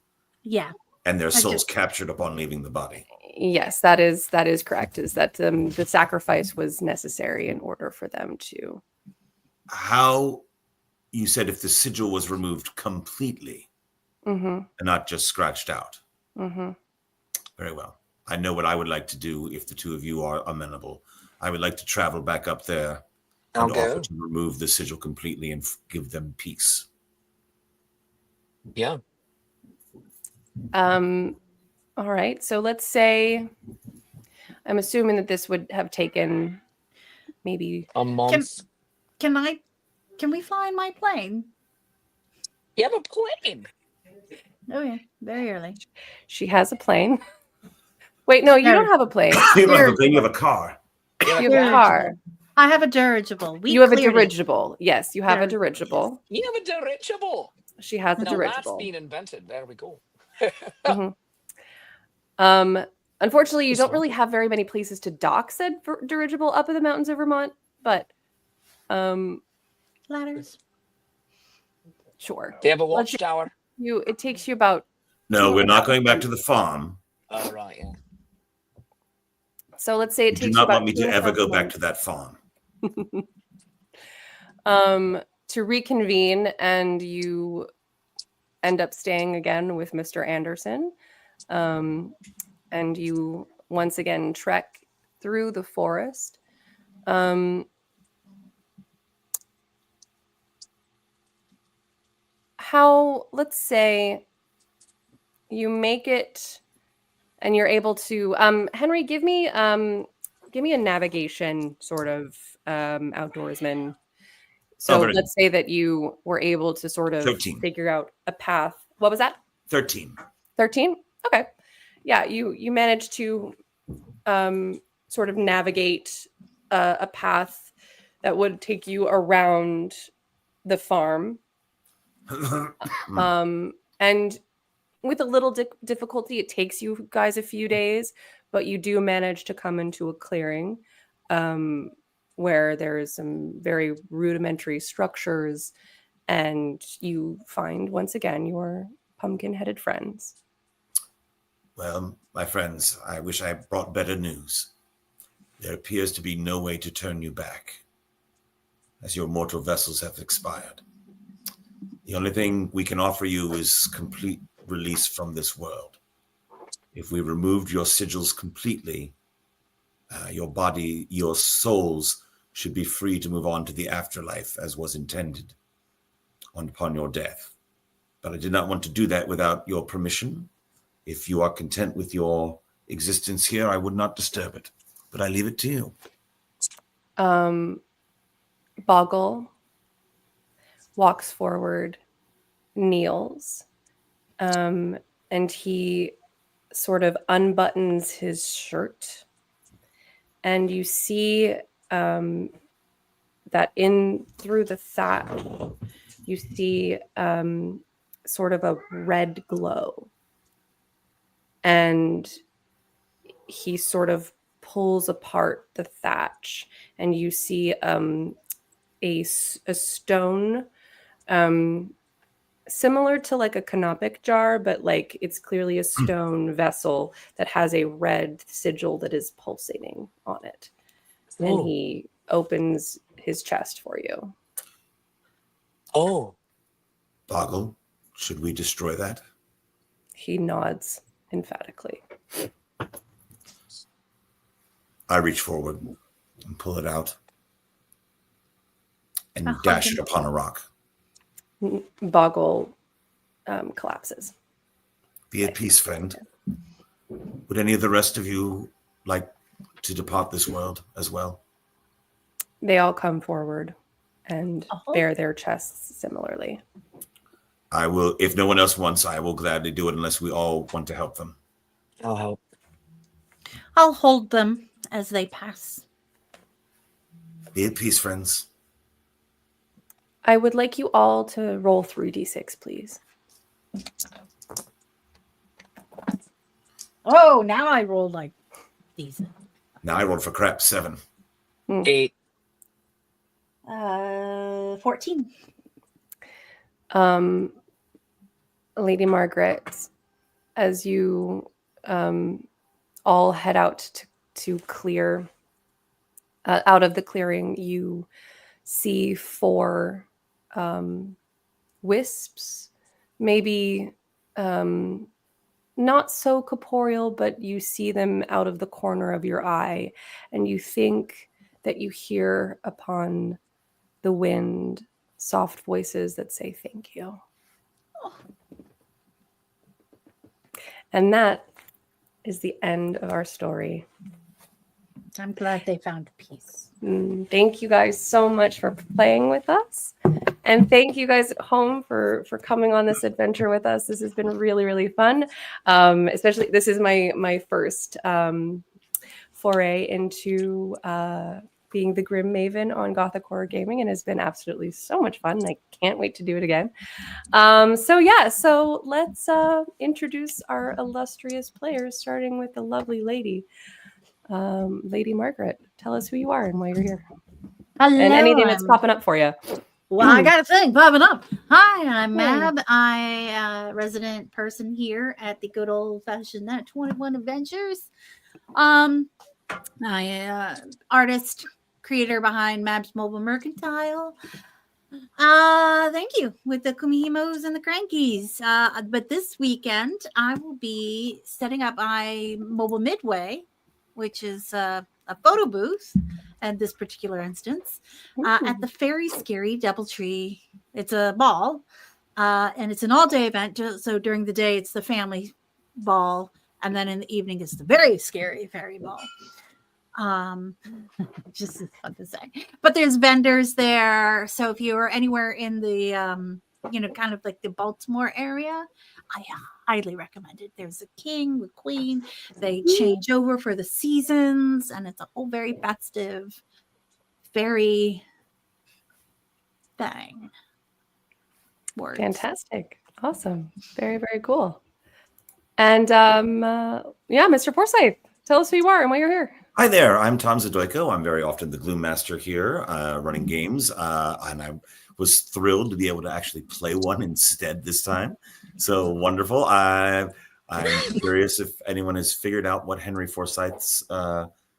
Yeah. And their souls captured upon leaving the body. Yes, that is correct. Is that the sacrifice was necessary in order for them to... How, you said if the sigil was removed completely and not just scratched out. Very well. I know what I would like to do if the two of you are amenable. I would like to travel back up there and offer to remove the sigil completely and give them peace. Yeah. All right. So let's say, I'm assuming that this would have taken maybe a month. Can we fly in my plane? You have a plane? Oh yeah, very early. She has a plane. Wait, no, you don't have a plane. You don't have a plane, you have a car. You have a car. I have a dirigible. You have a dirigible. Yes, you have a dirigible. You have a dirigible. She has a dirigible. That's been invented. There we go. Unfortunately, you don't really have very many places to dock said dirigible up in the mountains of Vermont, but ladders. Sure. They have a watchtower. It takes you about... No, we're not going back to the farm. Oh, right, yeah. So let's say it takes you about... Do not want me to ever go back to that farm. To reconvene, and you end up staying again with Mr. Anderson. And you once again trek through the forest. Let's say you make it and you're able to, Henry, give me a navigation sort of outdoorsman. So very let's say that you were able to sort of 13. figure out a path. What was that? 13. 13? Okay. Yeah, you managed to sort of navigate a path that would take you around the farm. And with a little difficulty, it takes you guys a few days, but you do manage to come into a clearing where there is some very rudimentary structures, and you find once again your pumpkin-headed friends. Well, my friends, I wish I brought better news. There appears to be no way to turn you back, as your mortal vessels have expired. The only thing we can offer you is complete release from this world. If we removed your sigils completely, your body, your souls should be free to move on to the afterlife as was intended upon your death. But I did not want to do that without your permission. If you are content with your existence here, I would not disturb it. But I leave it to you. Boggle walks forward, kneels, and he sort of unbuttons his shirt. And you see that in through the thatch, you see sort of a red glow. And he sort of pulls apart the thatch, and you see a stone similar to like a canopic jar, but like it's clearly a stone vessel that has a red sigil that is pulsating on it. And he opens his chest for you. Oh. Boggle, should we destroy that? He nods emphatically. I reach forward and pull it out and dash it upon a rock. Boggle collapses. Be at peace, friend. Would any of the rest of you like to depart this world as well? They all come forward and bare their chests similarly. I will, if no one else wants, I will gladly do it unless we all want to help them. I'll help. I'll hold them as they pass. Be at peace, friends. I would like you all to roll 3d6, please. Oh, now I rolled like decent. Now I rolled for crap, 7. 8. 14. Lady Margaret, as you all head out to clear out of the clearing, you see 4 wisps, maybe not so corporeal, but you see them out of the corner of your eye, and you think that you hear upon the wind soft voices that say thank you. Oh. And that is the end of our story. I'm glad they found peace. Thank you guys so much for playing with us. And thank you guys at home for coming on this adventure with us. This has been really, really fun. Especially, this is my first foray into being the Grim Maven on Gothic Horror Gaming, and has been absolutely so much fun. I can't wait to do it again. So let's introduce our illustrious players, starting with the lovely lady. Lady Margaret, tell us who you are and why you're here. Hello, and anything that's popping up for you. Well, I got a thing popping up. Hi, I'm Mab. I resident person here at the good old fashioned 21 Adventures. I artist, creator behind Mab's Mobile Mercantile. Thank you. With the Kumihimos and the Crankies. But this weekend, I will be setting up my mobile midway, which is a photo booth at this particular instance, at the Fairy Scary Doubletree. It's a ball, and it's an all-day event. So during the day, it's the family ball, and then in the evening, it's the very scary fairy ball. Just is fun to say. But there's vendors there, so if you're anywhere in the kind of like the Baltimore area, I highly recommend it. There's a king, a queen. They change over for the seasons, and it's a whole very festive, very thing. Words. Fantastic. Awesome. Very, very cool. And Mr. Forsyth, tell us who you are and why you're here. Hi there, I'm Tom Zadoyko. I'm very often the Gloom Master here, running games, and I was thrilled to be able to actually play one instead this time. So wonderful. I'm curious if anyone has figured out what Henry Forsyth's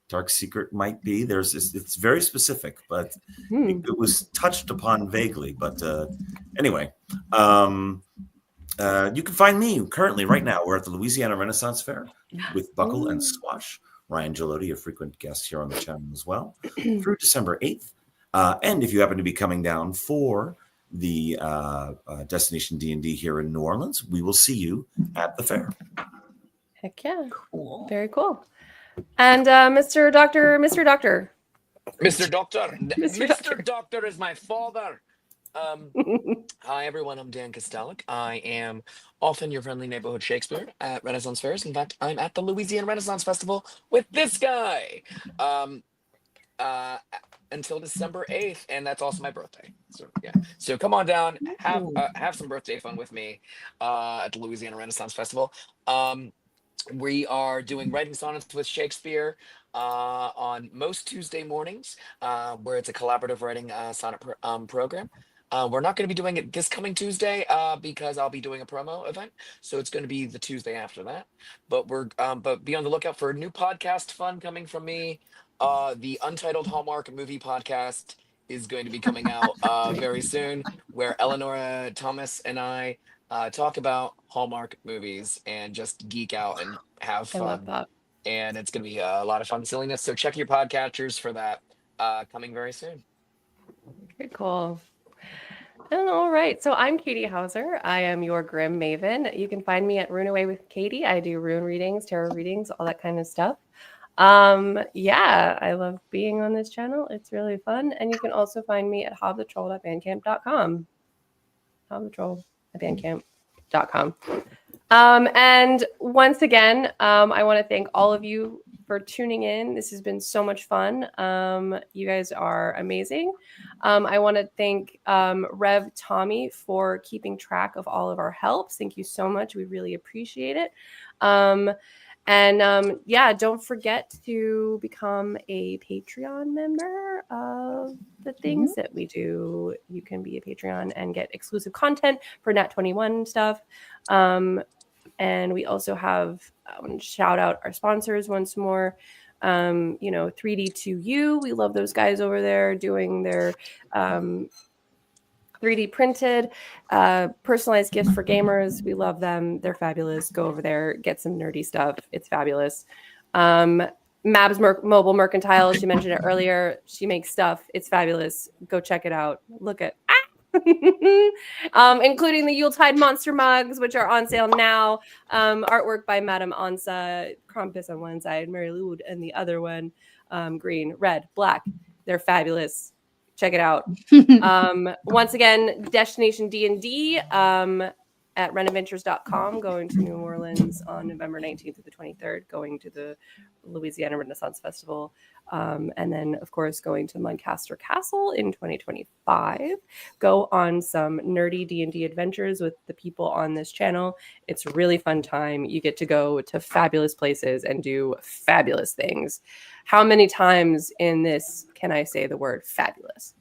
dark secret might be. It's very specific, but it was touched upon vaguely. But anyway, you can find me currently right now. We're at the Louisiana Renaissance Fair with Buckle and Squash. Ryan Gelotti, a frequent guest here on the channel as well, through December 8th. And if you happen to be coming down for the Destination D&D here in New Orleans, we will see you at the fair. Heck yeah. Cool. Very cool. And Mr. Doctor. Mr. Doctor is my father. Hi, everyone. I'm Dan Kostelic. I am often your friendly neighborhood Shakespeare at Renaissance Fairs. In fact, I'm at the Louisiana Renaissance Festival with this guy until December 8th, and that's also my birthday. So yeah, so come on down, have some birthday fun with me at the Louisiana Renaissance Festival. We are doing writing sonnets with Shakespeare on most Tuesday mornings, where it's a collaborative writing sonnet program. We're not going to be doing it this coming Tuesday because I'll be doing a promo event, so it's going to be the Tuesday after that. But but be on the lookout for a new podcast fun coming from me. The Untitled Hallmark Movie Podcast is going to be coming out very soon, where Eleanor Thomas and I talk about Hallmark movies and just geek out and have fun. I love that. And it's going to be a lot of fun silliness. So check your podcatchers for that coming very soon. Very cool. And all right, so I'm Katie Hauser. I am your Grim Maven. You can find me at Rune Away with Katie. I do rune readings, tarot readings, all that kind of stuff. I love being on this channel. It's really fun. And you can also find me at hobthetroll.bandcamp.com. hobthetroll.bandcamp.com. And once again, I want to thank all of you for tuning in. This has been so much fun. You guys are amazing. I want to thank Rev Tommy for keeping track of all of our helps. Thank you so much. We really appreciate it. Don't forget to become a Patreon member of the things that we do. You can be a Patreon and get exclusive content for Nat 21 stuff. And we also have shout out our sponsors once more. 3D2U. We love those guys over there doing their 3D printed personalized gifts for gamers. We love them. They're fabulous. Go over there, get some nerdy stuff. It's fabulous. Mab's Mobile Mercantile. She mentioned it earlier. She makes stuff. It's fabulous. Go check it out. Look at including the Yuletide Monster mugs, which are on sale now. Artwork by Madame Ansa, Krampus on one side, Mary Lou and the other one, green, red, black. They're fabulous. Check it out. Once again, Destination D&D at renadventures.com, going to New Orleans on November 19th to the 23rd, going to the Louisiana Renaissance Festival. And then, of course, going to Lancaster Castle in 2025. Go on some nerdy D&D adventures with the people on this channel. It's a really fun time. You get to go to fabulous places and do fabulous things. How many times in this can I say the word fabulous?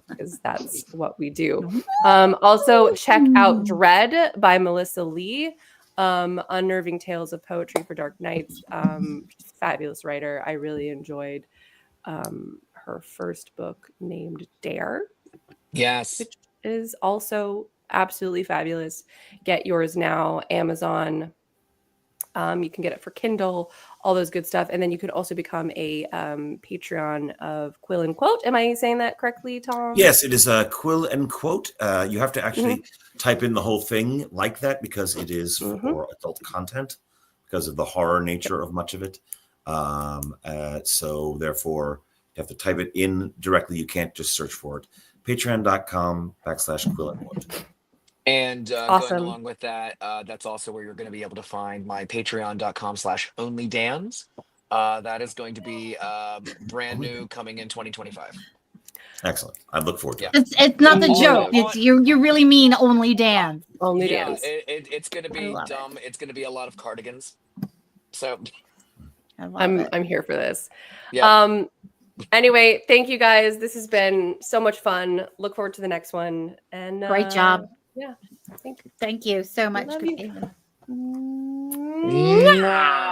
Because that's what we do. Also, check out Dread by Melissa Lee. Unnerving Tales of Poetry for Dark Nights. Fabulous writer. I really enjoyed her first book named Dare. Yes. which is also absolutely fabulous. Get yours now, Amazon. You can get it for Kindle, all those good stuff. And then you can also become a Patreon of Quill and Quote. Am I saying that correctly, Tom? Yes, it is a Quill and Quote. You have to actually Mm-hmm. type in the whole thing like that because it is for adult content because of the horror nature of much of it. So therefore, you have to type it in directly. You can't just search for it. Patreon.com/Quill and Quote. And going Awesome. along with that, that's also where you're going to be able to find my patreon.com/onlydans. That is going to be brand new, coming in 2025. Excellent. I look forward to Yeah. it. It's not the On- joke. It's you really mean only dance. Only Yeah, dance. it's going to be love dumb. It's going to be a lot of cardigans. So I love it. I'm here for this. yeah. Anyway, thank you guys. This has been so much fun. Look forward to the next one. And Great job. Yeah. Thank you so much. Love you. Katrina. Mwah!